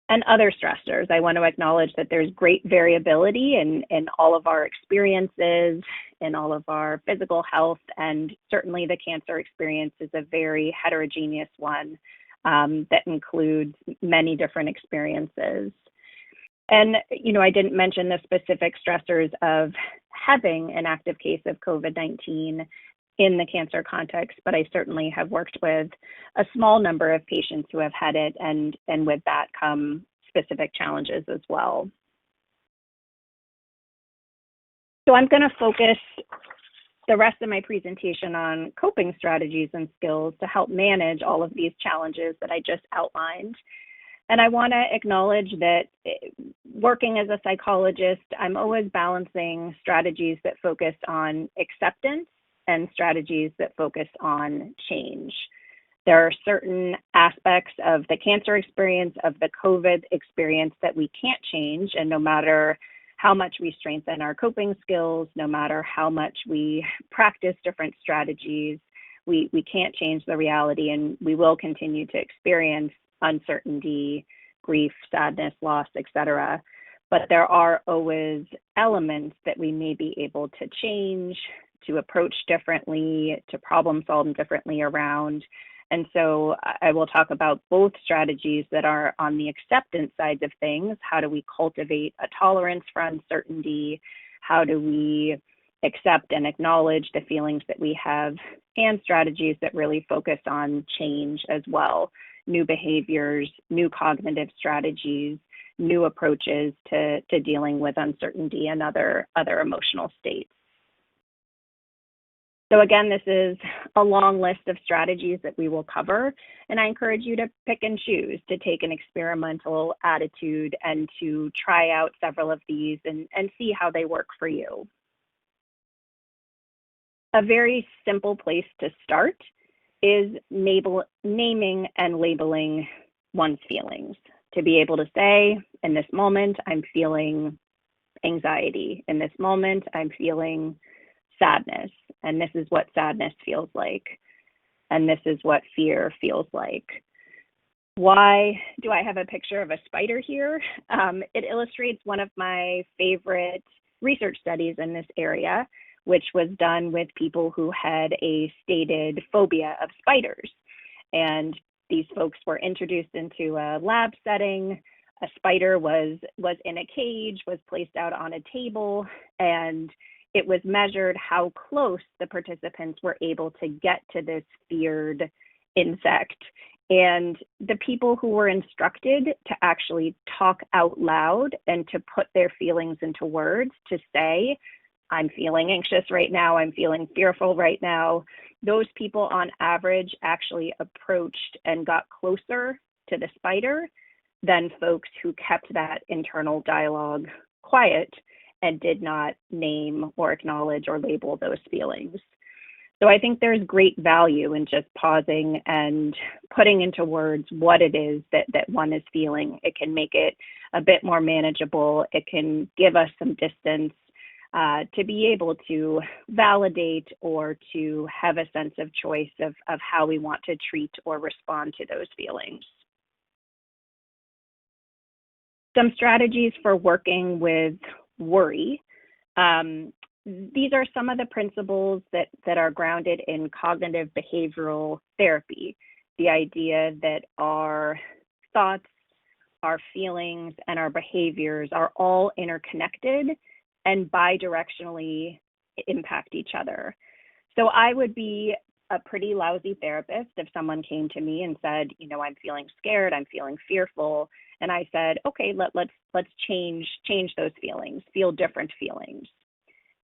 And other stressors. I want to acknowledge that there's great variability in all of our experiences, in all of our physical health, and certainly the cancer experience is a very heterogeneous one that includes many different experiences. And, I didn't mention the specific stressors of having an active case of COVID-19 in the cancer context, but I certainly have worked with a small number of patients who have had it, and with that come specific challenges as well. So I'm going to focus the rest of my presentation on coping strategies and skills to help manage all of these challenges that I just outlined. And I want to acknowledge that working as a psychologist, I'm always balancing strategies that focus on acceptance and strategies that focus on change. There are certain aspects of the cancer experience, of the COVID experience that we can't change, and no matter how much we strengthen our coping skills, no matter how much we practice different strategies, we can't change the reality, and we will continue to experience uncertainty, grief, sadness, loss, etc. But there are always elements that we may be able to change, to approach differently, to problem solve differently around. And so I will talk about both strategies that are on the acceptance side of things. How do we cultivate a tolerance for uncertainty? How do we accept and acknowledge the feelings that we have? And strategies that really focus on change as well. New behaviors, new cognitive strategies, new approaches to dealing with uncertainty and other emotional states. So again, this is a long list of strategies that we will cover, and I encourage you to pick and choose, to take an experimental attitude and to try out several of these and see how they work for you. A very simple place to start is naming and labeling one's feelings. To be able to say, in this moment, I'm feeling anxiety. In this moment, I'm feeling sadness. And this is what sadness feels like. And this is what fear feels like. Why do I have a picture of a spider here? It illustrates one of my favorite research studies in this area, which was done with people who had a stated phobia of spiders. And these folks were introduced into a lab setting. A spider was in a cage, was placed out on a table, and it was measured how close the participants were able to get to this feared insect. And the people who were instructed to actually talk out loud and to put their feelings into words, to say, I'm feeling anxious right now, I'm feeling fearful right now, those people on average actually approached and got closer to the spider than folks who kept that internal dialogue quiet and did not name or acknowledge or label those feelings. So I think there's great value in just pausing and putting into words what it is that one is feeling. It can make it a bit more manageable. It can give us some distance to be able to validate or to have a sense of choice of how we want to treat or respond to those feelings. Some strategies for working with worry. These are some of the principles that are grounded in cognitive behavioral therapy. The idea that our thoughts, our feelings, and our behaviors are all interconnected and bidirectionally impact each other. So I would be a pretty lousy therapist if someone came to me and said, I'm feeling scared, I'm feeling fearful, and I said, okay, let's change those feelings, feel different feelings.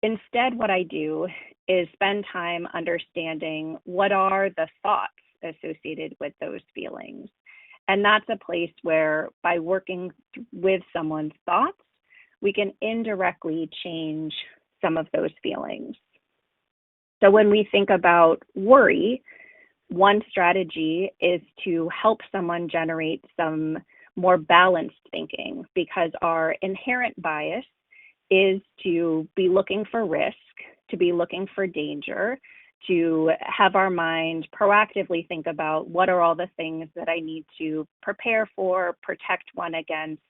Instead, what I do is spend time understanding what are the thoughts associated with those feelings. And that's a place where, by working with someone's thoughts, we can indirectly change some of those feelings. So when we think about worry, one strategy is to help someone generate some more balanced thinking, because our inherent bias is to be looking for risk, to be looking for danger, to have our mind proactively think about what are all the things that I need to prepare for, protect one against.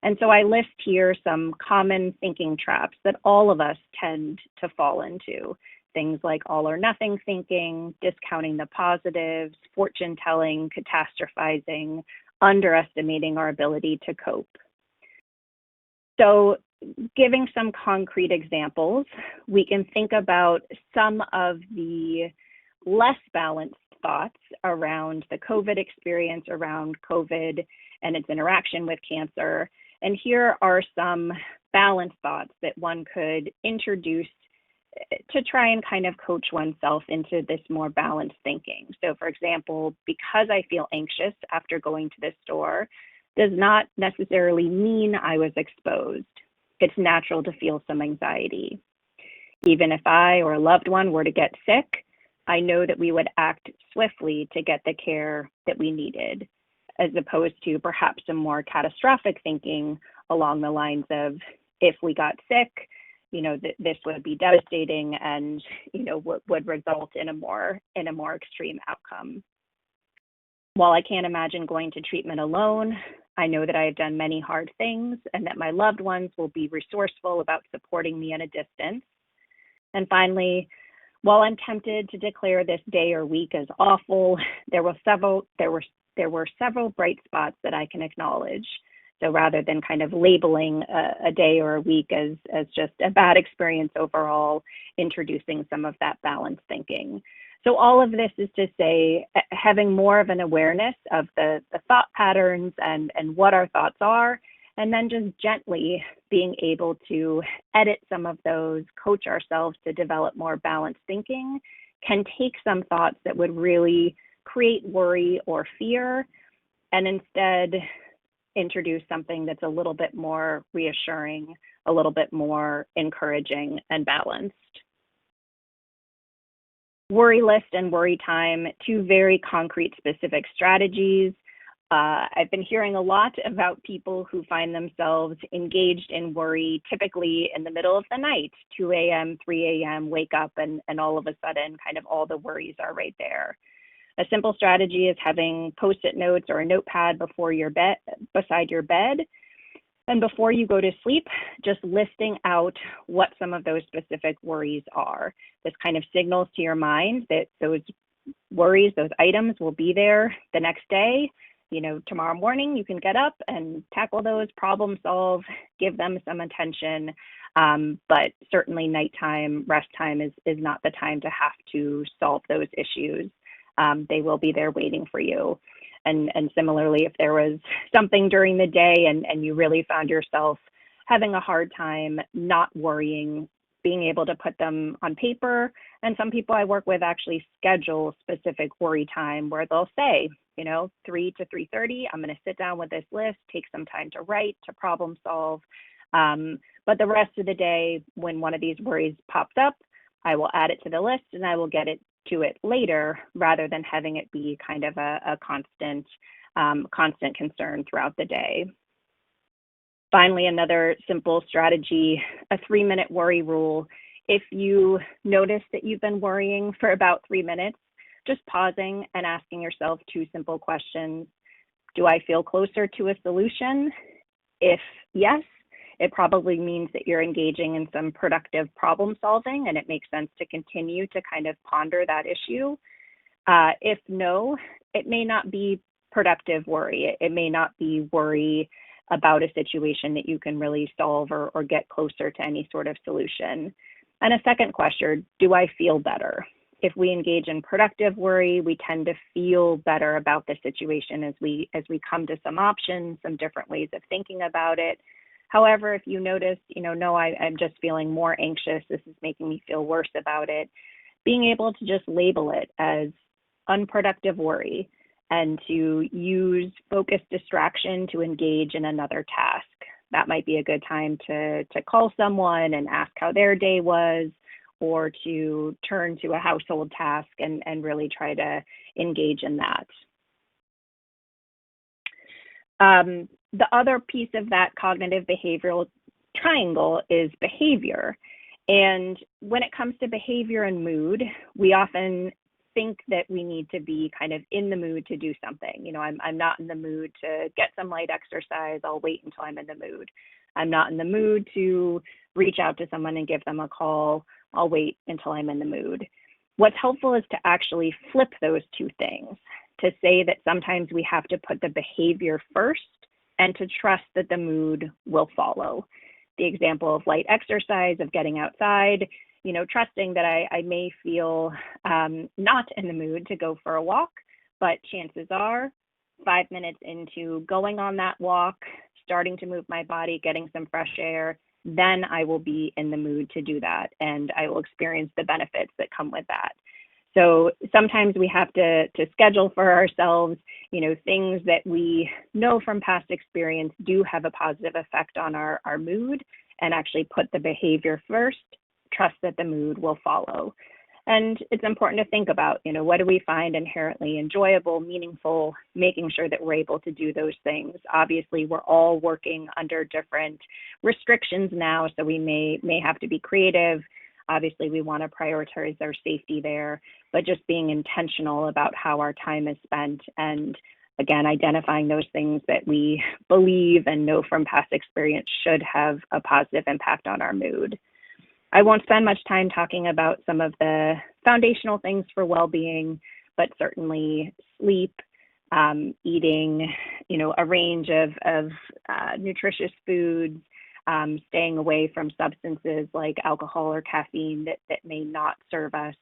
And so I list here some common thinking traps that all of us tend to fall into. Things like all or nothing thinking, discounting the positives, fortune telling, catastrophizing, underestimating our ability to cope. So, giving some concrete examples, we can think about some of the less balanced thoughts around the COVID experience, around COVID and its interaction with cancer. And here are some balanced thoughts that one could introduce to try and kind of coach oneself into this more balanced thinking. So for example, because I feel anxious after going to the store does not necessarily mean I was exposed. It's natural to feel some anxiety. Even if I or a loved one were to get sick, I know that we would act swiftly to get the care that we needed, as opposed to perhaps some more catastrophic thinking along the lines of, if we got sick, this would be devastating and, would result in a more extreme outcome. While I can't imagine going to treatment alone, I know that I have done many hard things and that my loved ones will be resourceful about supporting me at a distance. And finally, while I'm tempted to declare this day or week as awful, there were several bright spots that I can acknowledge. So rather than kind of labeling a day or a week as just a bad experience overall, introducing some of that balanced thinking. So all of this is to say, having more of an awareness of the thought patterns and what our thoughts are, and then just gently being able to edit some of those, coach ourselves to develop more balanced thinking, can take some thoughts that would really create worry or fear, and instead introduce something that's a little bit more reassuring, a little bit more encouraging and balanced. Worry list and worry time, two very concrete, specific strategies. I've been hearing a lot about people who find themselves engaged in worry, typically in the middle of the night, 2 a.m., 3 a.m., wake up, and all of a sudden, kind of all the worries are right there. A simple strategy is having Post-it notes or a notepad beside your bed. And before you go to sleep, just listing out what some of those specific worries are. This kind of signals to your mind that those worries, those items will be there the next day. Tomorrow morning you can get up and tackle those, problem solve, give them some attention. But certainly nighttime, rest time is not the time to have to solve those issues. They will be there waiting for you. And similarly, if there was something during the day and you really found yourself having a hard time not worrying, being able to put them on paper. And some people I work with actually schedule specific worry time where they'll say, 3 to 3:30, I'm going to sit down with this list, take some time to write, to problem solve. But the rest of the day, when one of these worries pops up, I will add it to the list and I will get to it later, rather than having it be kind of a constant concern throughout the day. Finally, another simple strategy, a 3-minute worry rule. If you notice that you've been worrying for about 3 minutes, just pausing and asking yourself 2 simple questions. Do I feel closer to a solution? If yes, it probably means that you're engaging in some productive problem solving, and it makes sense to continue to kind of ponder that issue. If no, it may not be productive worry. It may not be worry about a situation that you can really solve or get closer to any sort of solution. And a second question, do I feel better? If we engage in productive worry, we tend to feel better about the situation as we come to some options, some different ways of thinking about it. However, if you notice, no, I'm just feeling more anxious, this is making me feel worse about it, being able to just label it as unproductive worry and to use focused distraction to engage in another task. That might be a good time to call someone and ask how their day was, or to turn to a household task and really try to engage in that. The other piece of that cognitive behavioral triangle is behavior. And when it comes to behavior and mood, we often think that we need to be kind of in the mood to do something. I'm not in the mood to get some light exercise. I'll wait until I'm in the mood. I'm not in the mood to reach out to someone and give them a call. I'll wait until I'm in the mood. What's helpful is to actually flip those 2 things, to say that sometimes we have to put the behavior first and to trust that the mood will follow. The example of light exercise, of getting outside, trusting that I may feel not in the mood to go for a walk, but chances are 5 minutes into going on that walk, starting to move my body, getting some fresh air, then I will be in the mood to do that, and I will experience the benefits that come with that. So sometimes we have to schedule for ourselves, things that we know from past experience do have a positive effect on our mood, and actually put the behavior first, trust that the mood will follow. And it's important to think about, what do we find inherently enjoyable, meaningful, making sure that we're able to do those things. Obviously, we're all working under different restrictions now, so we may have to be creative. Obviously, we want to prioritize our safety there, but just being intentional about how our time is spent, and again, identifying those things that we believe and know from past experience should have a positive impact on our mood. I won't spend much time talking about some of the foundational things for well-being, but certainly sleep, eating, a range of nutritious foods, staying away from substances like alcohol or caffeine that may not serve us,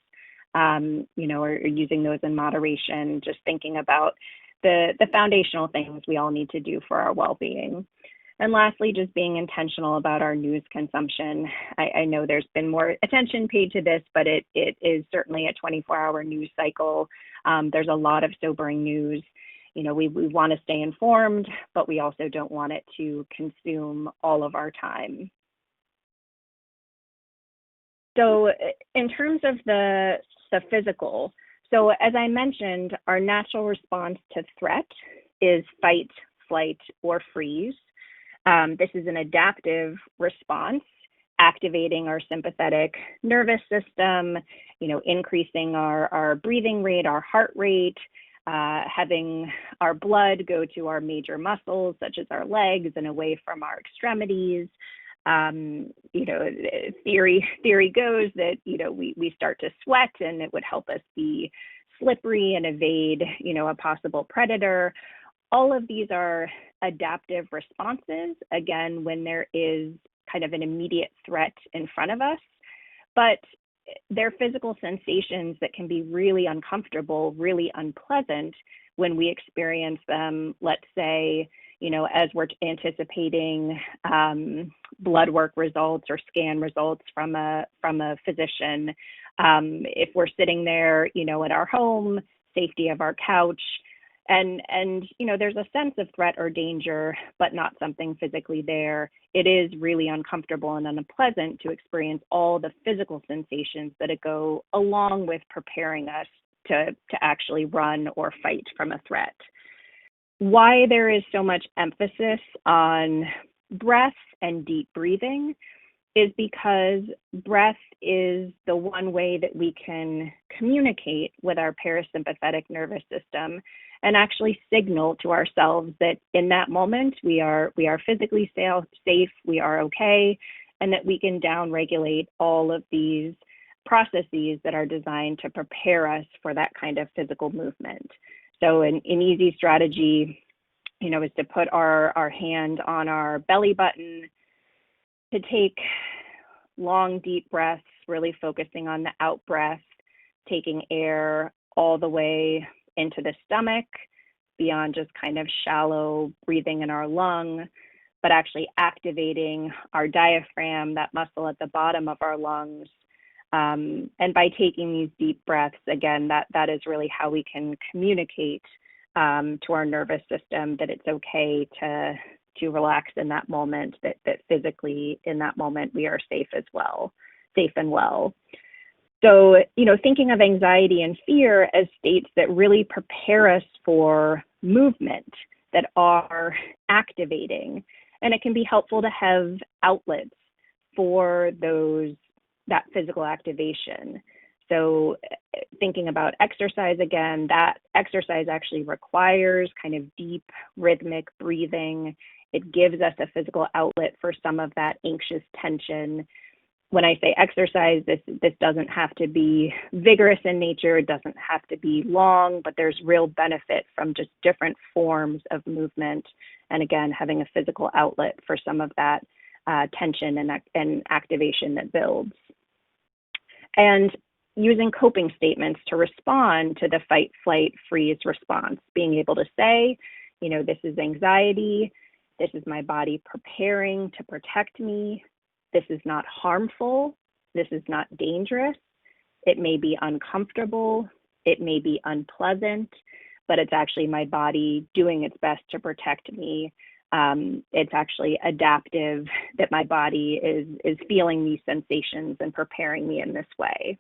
or using those in moderation, just thinking about the foundational things we all need to do for our well-being. And lastly, just being intentional about our news consumption. I know there's been more attention paid to this, but it is certainly a 24-hour news cycle. There's a lot of sobering news. We want to stay informed, but we also don't want it to consume all of our time. So in terms of the physical, so as I mentioned, our natural response to threat is fight, flight, or freeze. This is an adaptive response, activating our sympathetic nervous system, increasing our breathing rate, our heart rate, having our blood go to our major muscles, such as our legs, and away from our extremities. Theory goes that, we start to sweat, and it would help us be slippery and evade, a possible predator. All of these are adaptive responses, again, when there is kind of an immediate threat in front of us, but they're physical sensations that can be really uncomfortable, really unpleasant when we experience them, let's say, as we're anticipating blood work results or scan results from a physician. If we're sitting there, at our home, safety of our couch, and there's a sense of threat or danger, but not something physically there, it is really uncomfortable and unpleasant to experience all the physical sensations that go along with preparing us to actually run or fight from a threat. Why there is so much emphasis on breath and deep breathing is because breath is the one way that we can communicate with our parasympathetic nervous system and actually signal to ourselves that in that moment we are physically safe, we are okay, and that we can downregulate all of these processes that are designed to prepare us for that kind of physical movement. So an easy strategy, is to put our hand on our belly button, to take long, deep breaths, really focusing on the out breath, taking air all the way into the stomach, beyond just kind of shallow breathing in our lung, but actually activating our diaphragm, that muscle at the bottom of our lungs. And by taking these deep breaths, again, that is really how we can communicate to our nervous system that it's okay to relax in that moment, that physically in that moment we are safe and well. So, thinking of anxiety and fear as states that really prepare us for movement, that are activating, and it can be helpful to have outlets for that physical activation. So thinking about exercise again, that exercise actually requires kind of deep rhythmic breathing. It gives us a physical outlet for some of that anxious tension. When I say exercise, this doesn't have to be vigorous in nature. It doesn't have to be long, but there's real benefit from just different forms of movement. And again, having a physical outlet for some of that tension and activation that builds. And using coping statements to respond to the fight, flight, freeze response, being able to say, this is anxiety, this is my body preparing to protect me, this is not harmful, this is not dangerous. It may be uncomfortable, it may be unpleasant, but it's actually my body doing its best to protect me. It's actually adaptive that my body is feeling these sensations and preparing me in this way.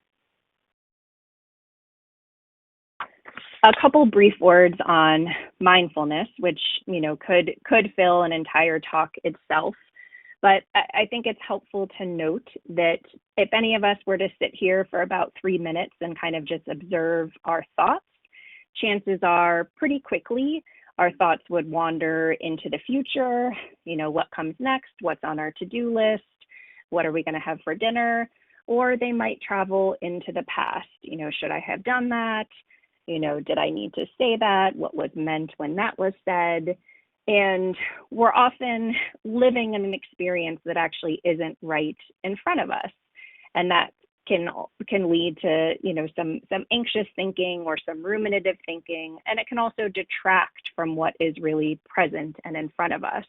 A couple brief words on mindfulness, which could fill an entire talk itself. But I think it's helpful to note that if any of us were to sit here for about 3 minutes and kind of just observe our thoughts, chances are pretty quickly our thoughts would wander into the future. What comes next? What's on our to-do list? What are we going to have for dinner? Or they might travel into the past. Should I have done that? Did I need to say that? What was meant when that was said? And we're often living in an experience that actually isn't right in front of us. And that can lead to, some anxious thinking or some ruminative thinking. And it can also detract from what is really present and in front of us.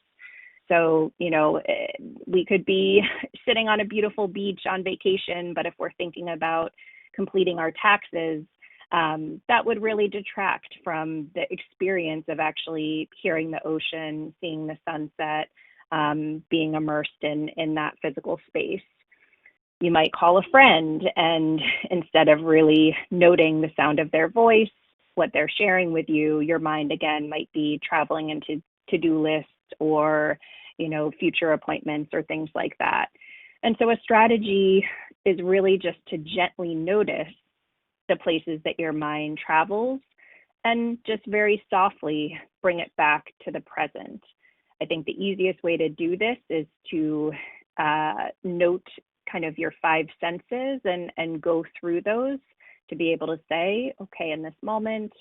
So, we could be sitting on a beautiful beach on vacation, but if we're thinking about completing our taxes, that would really detract from the experience of actually hearing the ocean, seeing the sunset, being immersed in that physical space. You might call a friend, and instead of really noting the sound of their voice, what they're sharing with you, your mind again might be traveling into to-do lists or, future appointments or things like that. And so a strategy is really just to gently notice the places that your mind travels and just very softly bring it back to the present. I think the easiest way to do this is to note kind of your 5 senses and go through those to be able to say, okay, in this moment,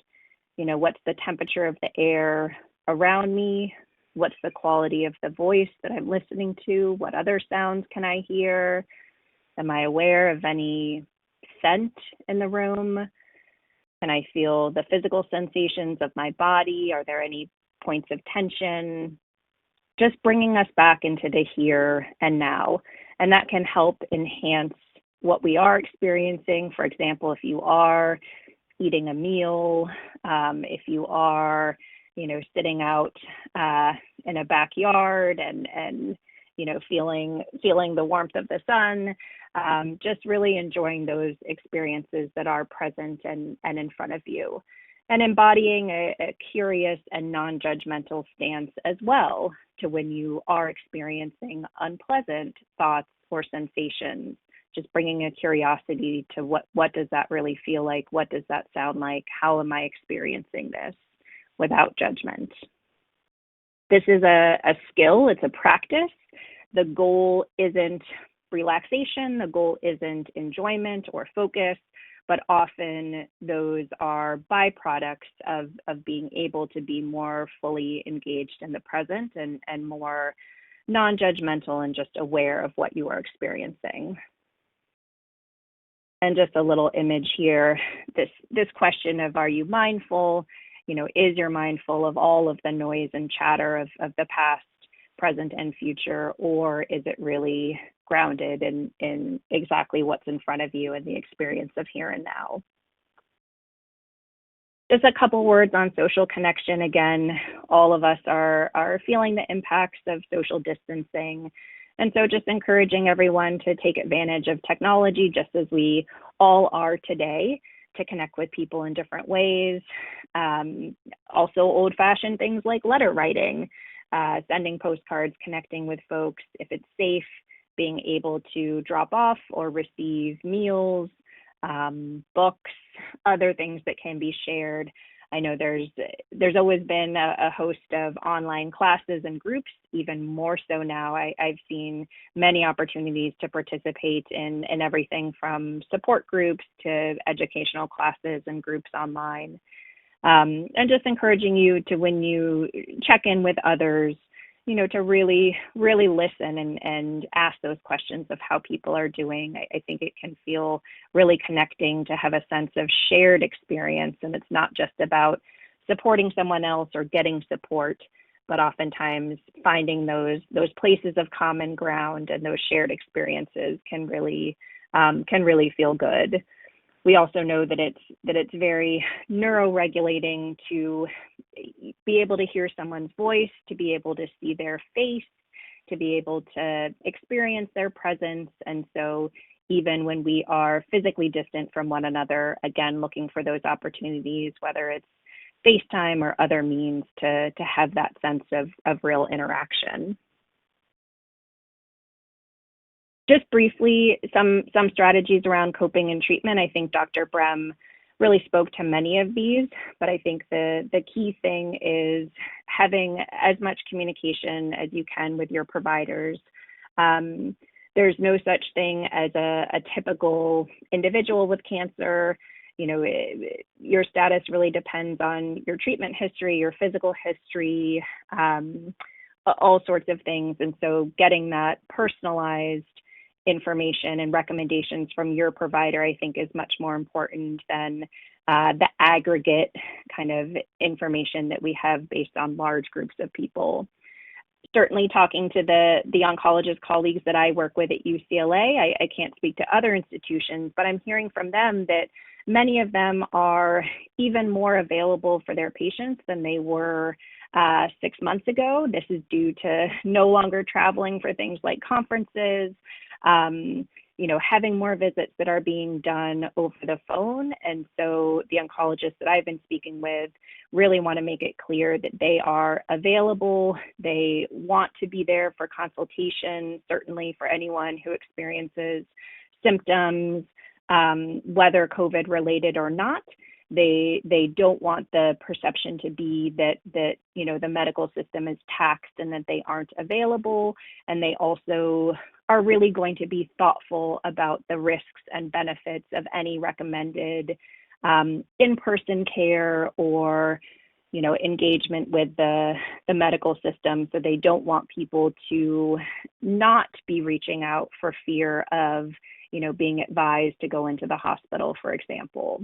what's the temperature of the air around me? What's the quality of the voice that I'm listening to? What other sounds can I hear? Am I aware of any scent in the room? Can I feel the physical sensations of my body? Are there any points of tension? Just bringing us back into the here and now. And that can help enhance what we are experiencing. For example, if you are eating a meal, if you are, sitting out in a backyard and feeling the warmth of the sun, just really enjoying those experiences that are present and in front of you. And embodying a curious and non-judgmental stance as well to when you are experiencing unpleasant thoughts or sensations, just bringing a curiosity to what does that really feel like? What does that sound like? How am I experiencing this without judgment? This is a skill, it's a practice. The goal isn't relaxation, the goal isn't enjoyment or focus, but often those are byproducts of being able to be more fully engaged in the present and more non-judgmental and just aware of what you are experiencing. And just a little image here, this question of are you mindful? Is your mind full of all of the noise and chatter of the past, present, and future, or is it really grounded in exactly what's in front of you and the experience of here and now? Just a couple words on social connection. Again, all of us are feeling the impacts of social distancing. And so just encouraging everyone to take advantage of technology just as we all are today to connect with people in different ways. Also old-fashioned things like letter writing, sending postcards, connecting with folks. If it's safe, being able to drop off or receive meals, books, other things that can be shared. I know there's always been a host of online classes and groups, even more so now. I've seen many opportunities to participate in everything from support groups to educational classes and groups online. And just encouraging you to, when you check in with others, to really, really listen and ask those questions of how people are doing. I think it can feel really connecting to have a sense of shared experience. And it's not just about supporting someone else or getting support, but oftentimes finding those places of common ground and those shared experiences can really feel good. We also know that it's very neuroregulating to be able to hear someone's voice, to be able to see their face, to be able to experience their presence. And so even when we are physically distant from one another, again, looking for those opportunities, whether it's FaceTime or other means, to have that sense of real interaction. Just briefly, some strategies around coping and treatment. I think Dr. Brem really spoke to many of these, but I think the key thing is having as much communication as you can with your providers. There's no such thing as a typical individual with cancer. You know, your status really depends on your treatment history, your physical history, all sorts of things. And so getting that personalized information and recommendations from your provider, I think, is much more important than the aggregate kind of information that we have based on large groups of people. Certainly talking to the oncologist colleagues that I work with at UCLA, I can't speak to other institutions, but I'm hearing from them that many of them are even more available for their patients than they were 6 months ago. This is due to no longer traveling for things like conferences, having more visits that are being done over the phone. And so the oncologists that I've been speaking with really want to make it clear that they are available. They want to be there for consultation, certainly for anyone who experiences symptoms, whether COVID related or not. They don't want the perception to be that the medical system is taxed and that they aren't available. And they also are really going to be thoughtful about the risks and benefits of any recommended in-person care or engagement with the medical system. So they don't want people to not be reaching out for fear of being advised to go into the hospital, for example.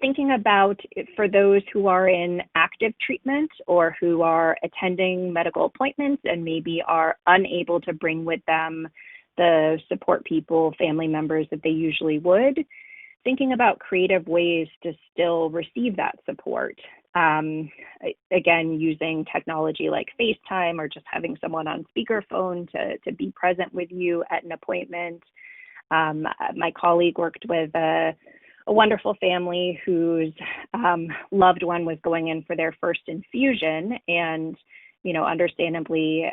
Thinking about for those who are in active treatment or who are attending medical appointments and maybe are unable to bring with them the support people, family members that they usually would, thinking about creative ways to still receive that support. Again, using technology like FaceTime or just having someone on speakerphone to be present with you at an appointment. My colleague worked with a wonderful family whose loved one was going in for their first infusion, and understandably,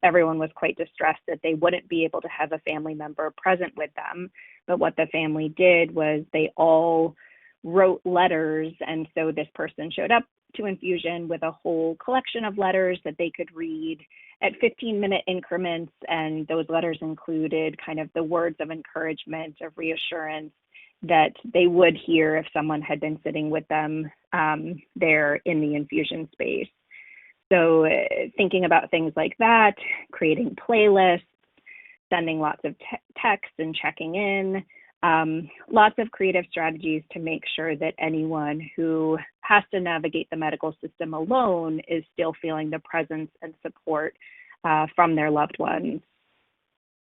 everyone was quite distressed that they wouldn't be able to have a family member present with them. But what the family did was they all wrote letters, and so this person showed up to infusion with a whole collection of letters that they could read at 15-minute increments, and those letters included kind of the words of encouragement, of reassurance that they would hear if someone had been sitting with them there in the infusion space. So thinking about things like that, creating playlists, sending lots of texts and checking in, lots of creative strategies to make sure that anyone who has to navigate the medical system alone is still feeling the presence and support from their loved ones.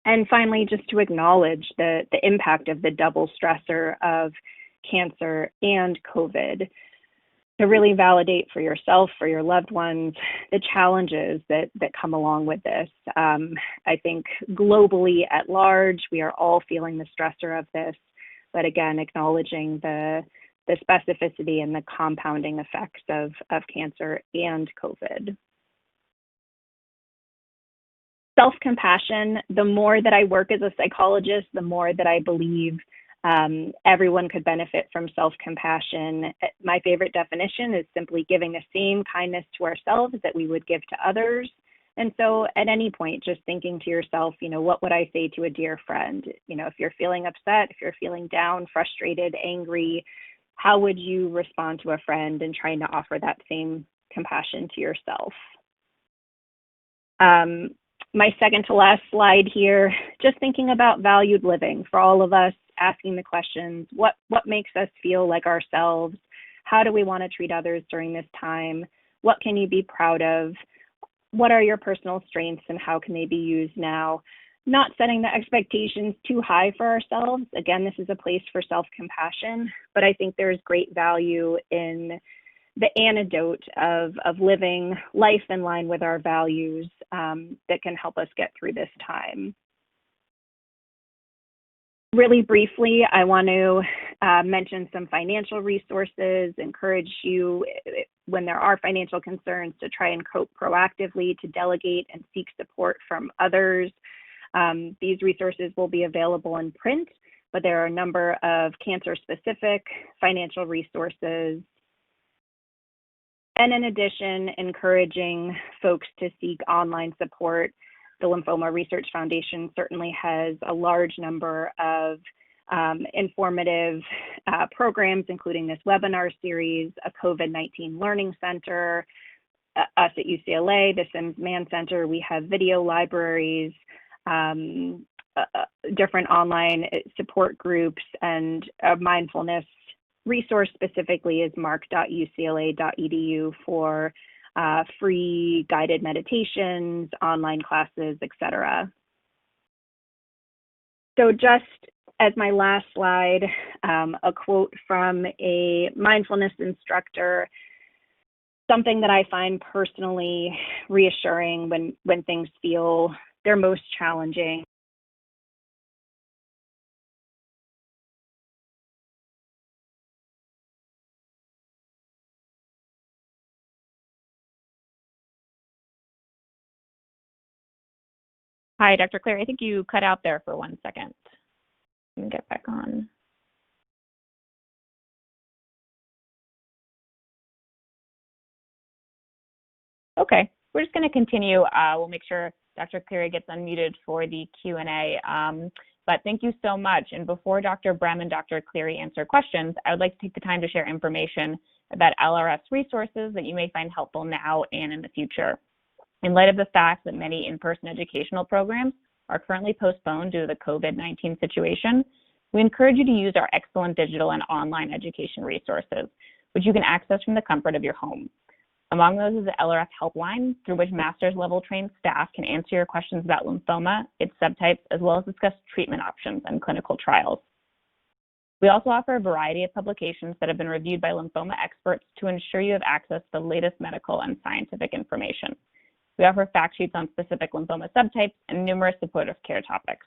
And finally, just to acknowledge the impact of the double stressor of cancer and COVID, to really validate for yourself, for your loved ones, the challenges that come along with this. I think globally at large, we are all feeling the stressor of this, but again, acknowledging the specificity and the compounding effects of cancer and COVID. Self-compassion, the more that I work as a psychologist, the more that I believe everyone could benefit from self-compassion. My favorite definition is simply giving the same kindness to ourselves that we would give to others. And so at any point, just thinking to yourself, what would I say to a dear friend? If you're feeling upset, if you're feeling down, frustrated, angry, how would you respond to a friend, and trying to offer that same compassion to yourself? My second to last slide here, just thinking about valued living for all of us, asking the questions, what makes us feel like ourselves? How do we want to treat others during this time? What can you be proud of? What are your personal strengths and how can they be used now? Not setting the expectations too high for ourselves. Again, this is a place for self-compassion, but I think there's great value in the antidote of living life in line with our values that can help us get through this time. Really briefly, I want to mention some financial resources, encourage you when there are financial concerns to try and cope proactively, to delegate and seek support from others. These resources will be available in print, but there are a number of cancer-specific financial resources. And in addition, encouraging folks to seek online support. The Lymphoma Research Foundation certainly has a large number of informative programs, including this webinar series, a COVID-19 Learning Center, us at UCLA, the Sims Mann Center. We have video libraries, different online support groups, and a mindfulness resource specifically is mark.ucla.edu for free guided meditations, online classes, etc. So just as my last slide, a quote from a mindfulness instructor, something that I find personally reassuring when things feel they're most challenging. Hi, Dr. Cleary. I think you cut out there for 1 second. Let me get back on. Okay, we're just going to continue. We'll make sure Dr. Cleary gets unmuted for the Q&A. But thank you so much. And before Dr. Brem and Dr. Cleary answer questions, I would like to take the time to share information about LRF's resources that you may find helpful now and in the future. In light of the fact that many in-person educational programs are currently postponed due to the COVID-19 situation, we encourage you to use our excellent digital and online education resources, which you can access from the comfort of your home. Among those is the LRF helpline, through which master's level trained staff can answer your questions about lymphoma, its subtypes, as well as discuss treatment options and clinical trials. We also offer a variety of publications that have been reviewed by lymphoma experts to ensure you have access to the latest medical and scientific information. We offer fact sheets on specific lymphoma subtypes and numerous supportive care topics.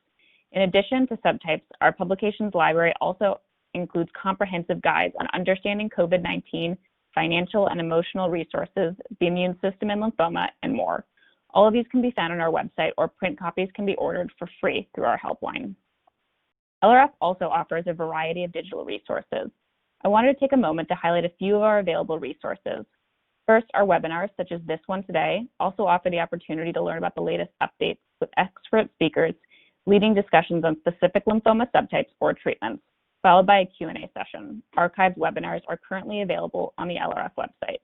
In addition to subtypes, our publications library also includes comprehensive guides on understanding COVID-19, financial and emotional resources, the immune system and lymphoma, and more. All of these can be found on our website, or print copies can be ordered for free through our helpline. LRF also offers a variety of digital resources. I wanted to take a moment to highlight a few of our available resources. First, our webinars, such as this one today, also offer the opportunity to learn about the latest updates with expert speakers, leading discussions on specific lymphoma subtypes or treatments, followed by a Q&A session. Archived webinars are currently available on the LRF website.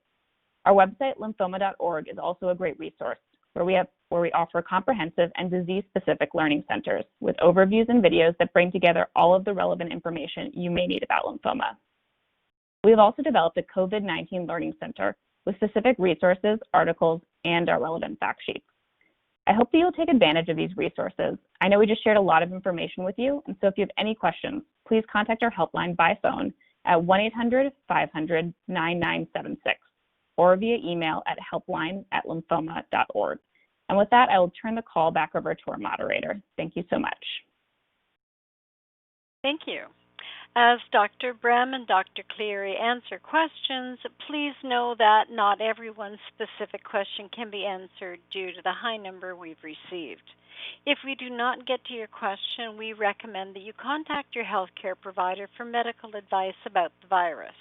Our website, lymphoma.org, is also a great resource where we offer comprehensive and disease-specific learning centers with overviews and videos that bring together all of the relevant information you may need about lymphoma. We have also developed a COVID-19 Learning Center with specific resources, articles, and our relevant fact sheets. I hope that you'll take advantage of these resources. I know we just shared a lot of information with you, and so if you have any questions, please contact our helpline by phone at 1-800-500-9976 or via email at helpline@lymphoma.org. And with that, I will turn the call back over to our moderator. Thank you so much. Thank you. As Dr. Brem and Dr. Cleary answer questions, please know that not everyone's specific question can be answered due to the high number we've received. If we do not get to your question, we recommend that you contact your healthcare provider for medical advice about the virus.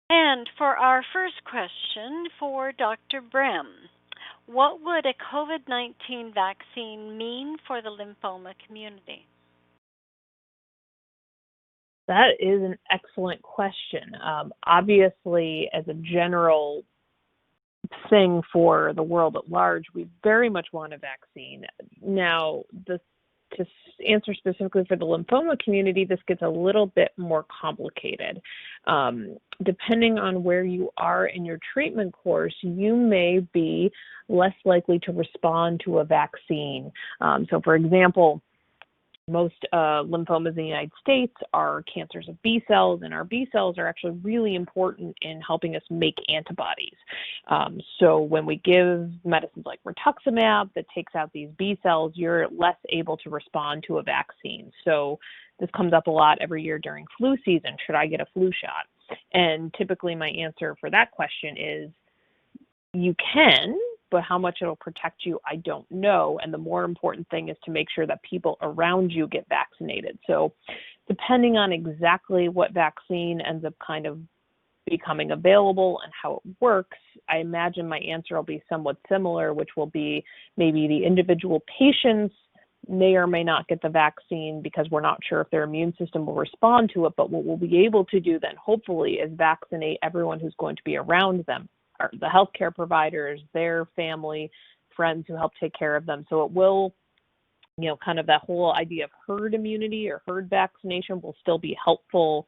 And for our first question for Dr. Brem, what would a COVID-19 vaccine mean for the lymphoma community? That is an excellent question. Obviously, as a general thing for the world at large, we very much want a vaccine. Now, answer specifically for the lymphoma community, this gets a little bit more complicated. Depending on where you are in your treatment course, you may be less likely to respond to a vaccine. So for example, most lymphomas in the United States are cancers of B cells, and our B cells are actually really important in helping us make antibodies. So when we give medicines like rituximab that takes out these B cells, you're less able to respond to a vaccine. So this comes up a lot every year during flu season. Should I get a flu shot? And typically my answer for that question is you can, but how much it'll protect you, I don't know. And the more important thing is to make sure that people around you get vaccinated. So depending on exactly what vaccine ends up kind of becoming available and how it works, I imagine my answer will be somewhat similar, which will be maybe the individual patients may or may not get the vaccine because we're not sure if their immune system will respond to it. But what we'll be able to do then, hopefully, is vaccinate everyone who's going to be around them, the healthcare providers, their family, friends who help take care of them. So it will, kind of that whole idea of herd immunity or herd vaccination will still be helpful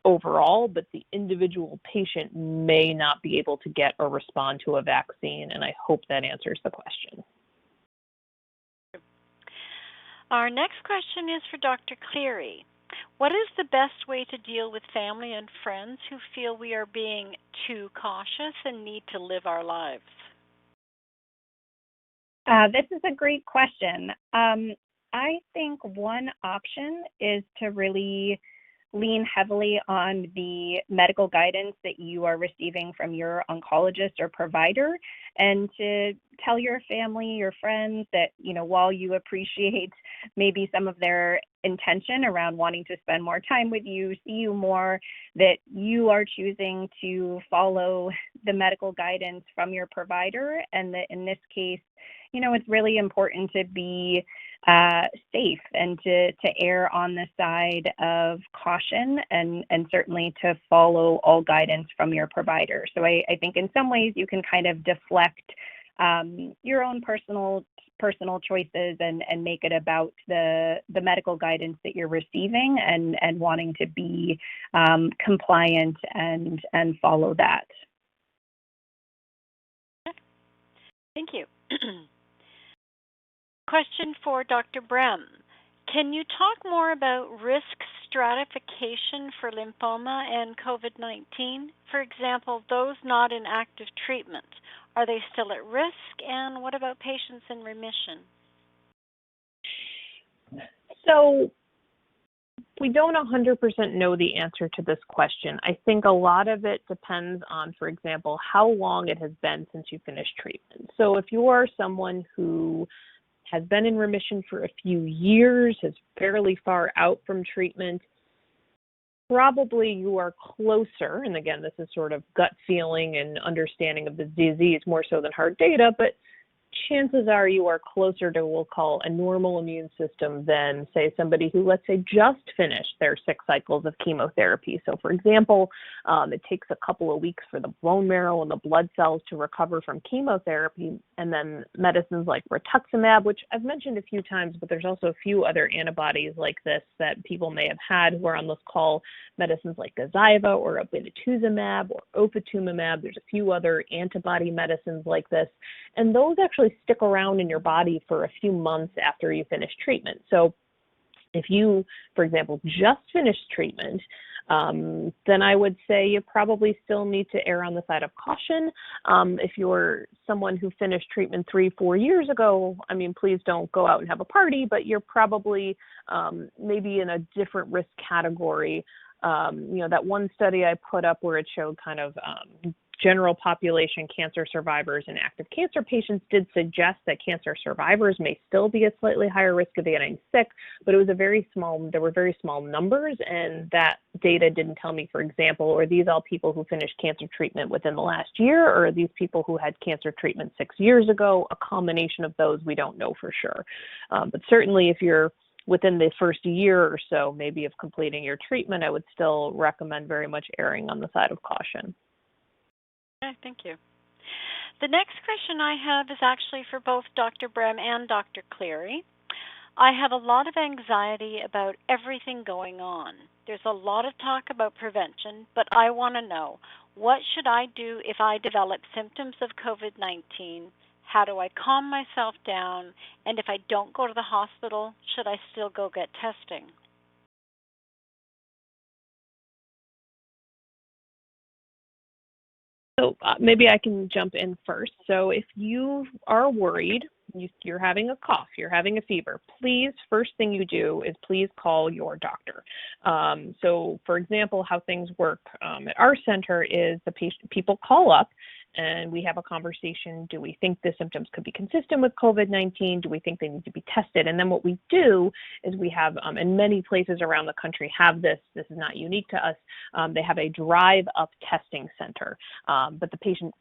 overall, but the individual patient may not be able to get or respond to a vaccine. And I hope that answers the question. Our next question is for Dr. Cleary. What is the best way to deal with family and friends who feel we are being too cautious and need to live our lives? This is a great question. I think one option is to really lean heavily on the medical guidance that you are receiving from your oncologist or provider, and to tell your family, your friends that, while you appreciate maybe some of their intention around wanting to spend more time with you, see you more, that you are choosing to follow the medical guidance from your provider, and that in this case, it's really important to be safe and to err on the side of caution, and certainly to follow all guidance from your provider. So I think in some ways you can kind of deflect your own personal choices and make it about the medical guidance that you're receiving and wanting to be compliant and follow that. Thank you. Question for Dr. Brem. Can you talk more about risk stratification for lymphoma and COVID-19? For example, those not in active treatment, are they still at risk? And what about patients in remission? So we don't 100% know the answer to this question. I think a lot of it depends on, for example, how long it has been since you finished treatment. So if you are someone who has been in remission for a few years, is fairly far out from treatment, probably you are closer, and again, this is sort of gut feeling and understanding of the disease more so than hard data, but chances are you are closer to what we'll call a normal immune system than, say, somebody who, let's say, just finished their 6 cycles of chemotherapy. So, for example, it takes a couple of weeks for the bone marrow and the blood cells to recover from chemotherapy, and then medicines like rituximab, which I've mentioned a few times, but there's also a few other antibodies like this that people may have had who are on this call, medicines like Gazyva or obinutuzumab or ofatumumab. There's a few other antibody medicines like this, and those actually stick around in your body for a few months after you finish treatment. So if you, for example, just finished treatment, then I would say you probably still need to err on the side of caution. If you're someone who finished treatment 3-4 years ago, please don't go out and have a party, but you're probably maybe in a different risk category. That one study I put up where it showed kind of general population cancer survivors and active cancer patients did suggest that cancer survivors may still be at slightly higher risk of getting sick, but there were very small numbers, and that data didn't tell me, for example, are these all people who finished cancer treatment within the last year, or are these people who had cancer treatment 6 years ago? A combination of those, we don't know for sure. But certainly if you're within the first year or so, maybe of completing your treatment, I would still recommend very much erring on the side of caution. Okay, thank you. The next question I have is actually for both Dr. Brem and Dr. Cleary. I have a lot of anxiety about everything going on. There's a lot of talk about prevention, but I want to know, what should I do if I develop symptoms of COVID-19? How do I calm myself down? And if I don't go to the hospital, should I still go get testing? So maybe I can jump in first. So if you are worried, you're having a cough, you're having a fever, please, first thing you do is please call your doctor. So for example, how things work at our center is people call up and we have a conversation. Do we think the symptoms could be consistent with COVID-19? Do we think they need to be tested? And then what we do is we have, and many places around the country have this is not unique to us, they have a drive-up testing center. But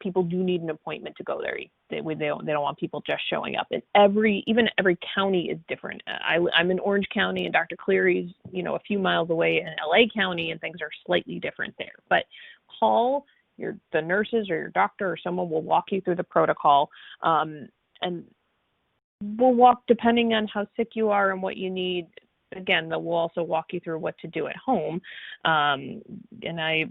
people do need an appointment to go there. They don't want people just showing up. And even every county is different. I'm in Orange County, and Dr. Cleary's, a few miles away in LA County, and things are slightly different there. But call the nurses or your doctor, or someone will walk you through the protocol, and we'll walk, depending on how sick you are and what you need. Again, we'll also walk you through what to do at home. And I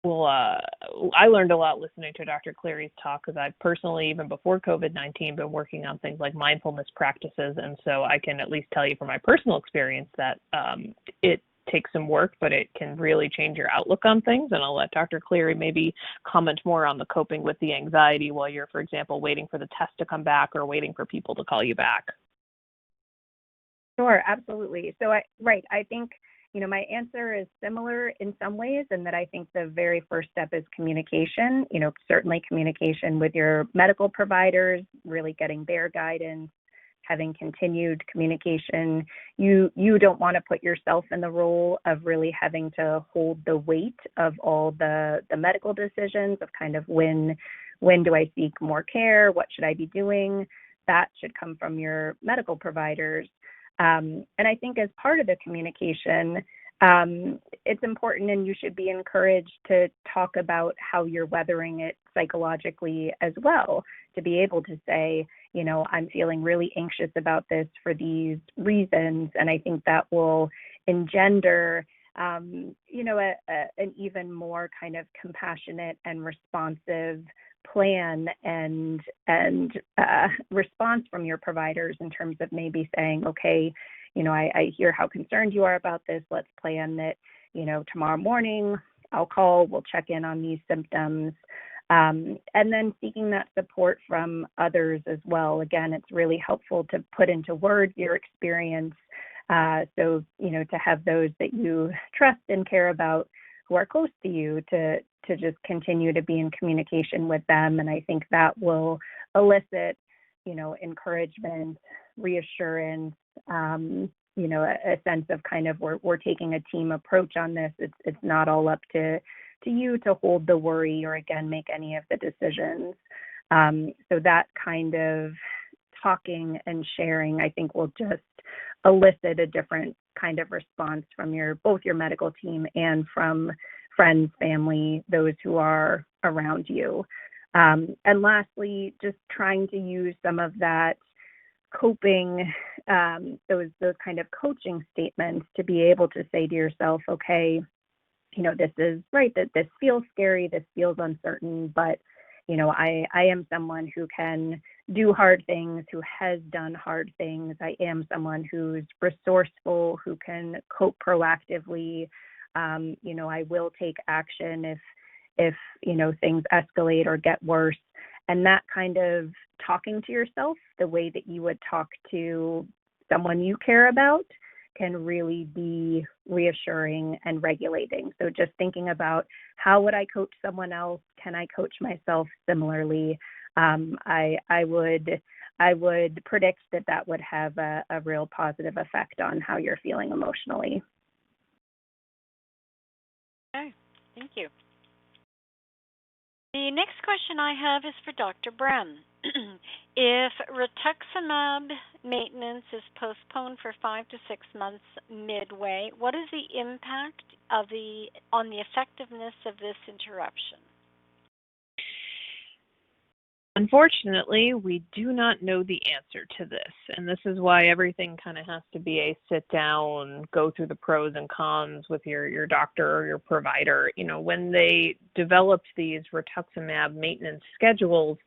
learned a lot listening to Dr. Cleary's talk, because I've personally, even before COVID-19, been working on things like mindfulness practices. And so I can at least tell you from my personal experience that it takes some work, but it can really change your outlook on things. And I'll let Dr. Cleary maybe comment more on the coping with the anxiety while you're, for example, waiting for the test to come back or waiting for people to call you back. Sure, absolutely. So I think, my answer is similar in some ways, in that I think the very first step is communication, certainly communication with your medical providers, really getting their guidance, having continued communication. You don't want to put yourself in the role of really having to hold the weight of all the medical decisions of kind of when do I seek more care? What should I be doing? That should come from your medical providers. And I think as part of the communication, it's important, and you should be encouraged to talk about how you're weathering it psychologically as well, to be able to say, I'm feeling really anxious about this for these reasons. And I think that will engender, an even more kind of compassionate and responsive plan and response from your providers, in terms of maybe saying, okay, I hear how concerned you are about this. Let's plan that, tomorrow morning I'll call, we'll check in on these symptoms. And then seeking that support from others as well. Again, it's really helpful to put into words your experience. So, to have those that you trust and care about, who are close to you, to just continue to be in communication with them. And I think that will elicit, encouragement, reassurance, a sense of kind of we're taking a team approach on this. It's not all up to you to hold the worry or, again, make any of the decisions. So that kind of talking and sharing, I think, will just elicit a different kind of response from both your medical team and from friends, family, those who are around you. And lastly, just trying to use some of that coping, those kind of coaching statements, to be able to say to yourself, okay, this is right, that this feels scary, this feels uncertain, but, I am someone who can do hard things, who has done hard things. I am someone who's resourceful, who can cope proactively. I will take action if things escalate or get worse. And that kind of talking to yourself the way that you would talk to someone you care about can really be reassuring and regulating. So just thinking about, how would I coach someone else? Can I coach myself similarly? I would predict that would have a real positive effect on how you're feeling emotionally. Okay, thank you. The next question I have is for Dr. Brem. If rituximab maintenance is postponed for 5 to 6 months midway, what is the impact on the effectiveness of this interruption? Unfortunately, we do not know the answer to this, and this is why everything kind of has to be a sit down, go through the pros and cons with your doctor or your provider. You know, when they developed these rituximab maintenance schedules,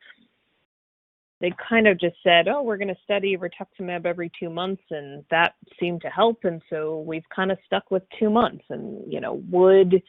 they kind of just said, oh, we're going to study rituximab every 2 months, and that seemed to help, and so we've kind of stuck with 2 months. And, you know, would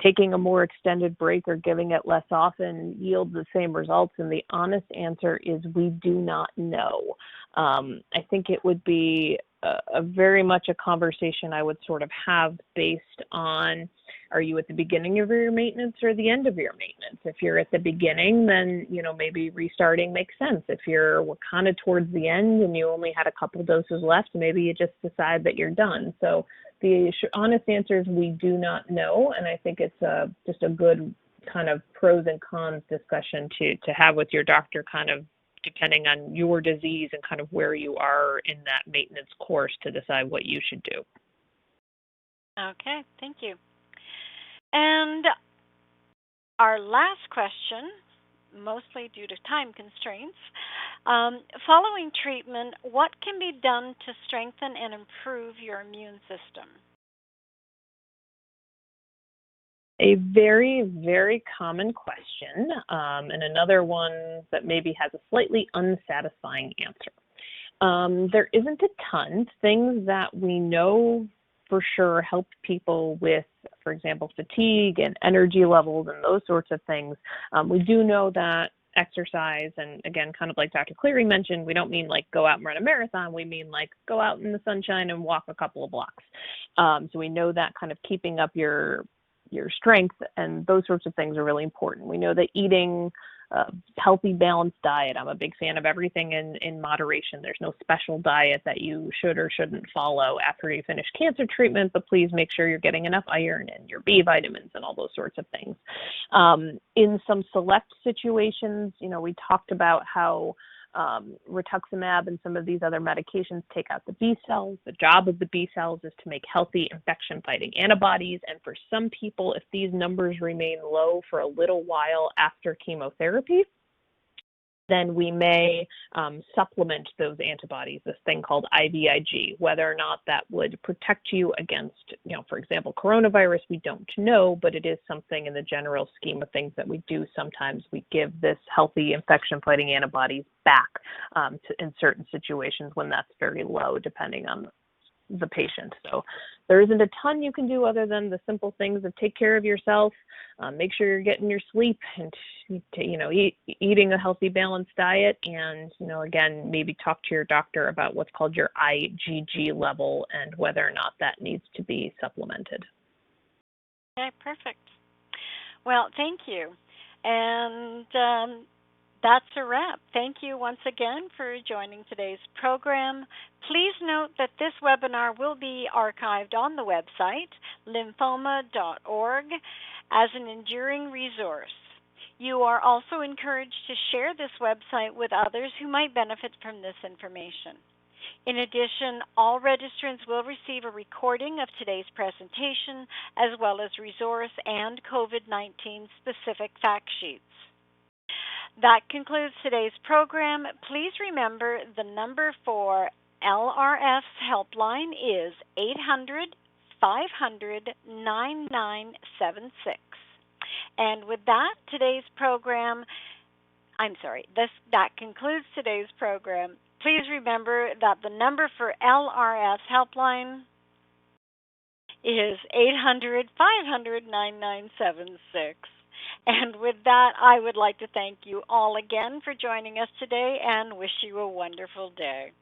taking a more extended break or giving it less often yield the same results? And the honest answer is we do not know. I think it would be a very much a conversation I would sort of have based on, are you at the beginning of your maintenance or the end of your maintenance? If you're at the beginning, then, you know, maybe restarting makes sense. If you're kind of towards the end and you only had a couple doses left, maybe you just decide that you're done. So the honest answer is we do not know, and I think it's just a good kind of pros and cons discussion to have with your doctor, kind of depending on your disease and kind of where you are in that maintenance course to decide what you should do. Okay, thank you. And our last question, mostly due to time constraints, following treatment, what can be done to strengthen and improve your immune system? A very, very common question, and another one that maybe has a slightly unsatisfying answer. There isn't a ton. Things that we know for sure help people with, for example, fatigue and energy levels and those sorts of things. We do know that exercise, and again, kind of like Dr. Cleary mentioned, we don't mean like go out and run a marathon. We mean like go out in the sunshine and walk a couple of blocks. So we know that kind of keeping up your strength and those sorts of things are really important. We know that eating a healthy, balanced diet, I'm a big fan of everything in moderation. There's no special diet that you should or shouldn't follow after you finish cancer treatment, but please make sure you're getting enough iron and your B vitamins and all those sorts of things. In some select situations, you know, we talked about how rituximab and some of these other medications take out the B cells. The job of the B cells is to make healthy infection-fighting antibodies. And for some people, if these numbers remain low for a little while after chemotherapy, then we may supplement those antibodies, this thing called IVIG. Whether or not that would protect you against, you know, for example, coronavirus, we don't know, but it is something in the general scheme of things that we do sometimes. We give this healthy infection-fighting antibodies back in certain situations when that's very low, depending on the patient. So there isn't a ton you can do other than the simple things of take care of yourself, make sure you're getting your sleep, and eating a healthy, balanced diet, and again, maybe talk to your doctor about what's called your IgG level and whether or not that needs to be supplemented. Okay, perfect. Well, thank you, and that's a wrap. Thank you once again for joining today's program. Please note that this webinar will be archived on the website, lymphoma.org, as an enduring resource. You are also encouraged to share this website with others who might benefit from this information. In addition, all registrants will receive a recording of today's presentation, as well as resource and COVID-19 specific fact sheets. That concludes today's program. Please remember the number for LRF's helpline is 800-500-9976. And with that, that concludes today's program. Please remember that the number for LRF's helpline is 800-500-9976. And with that, I would like to thank you all again for joining us today and wish you a wonderful day.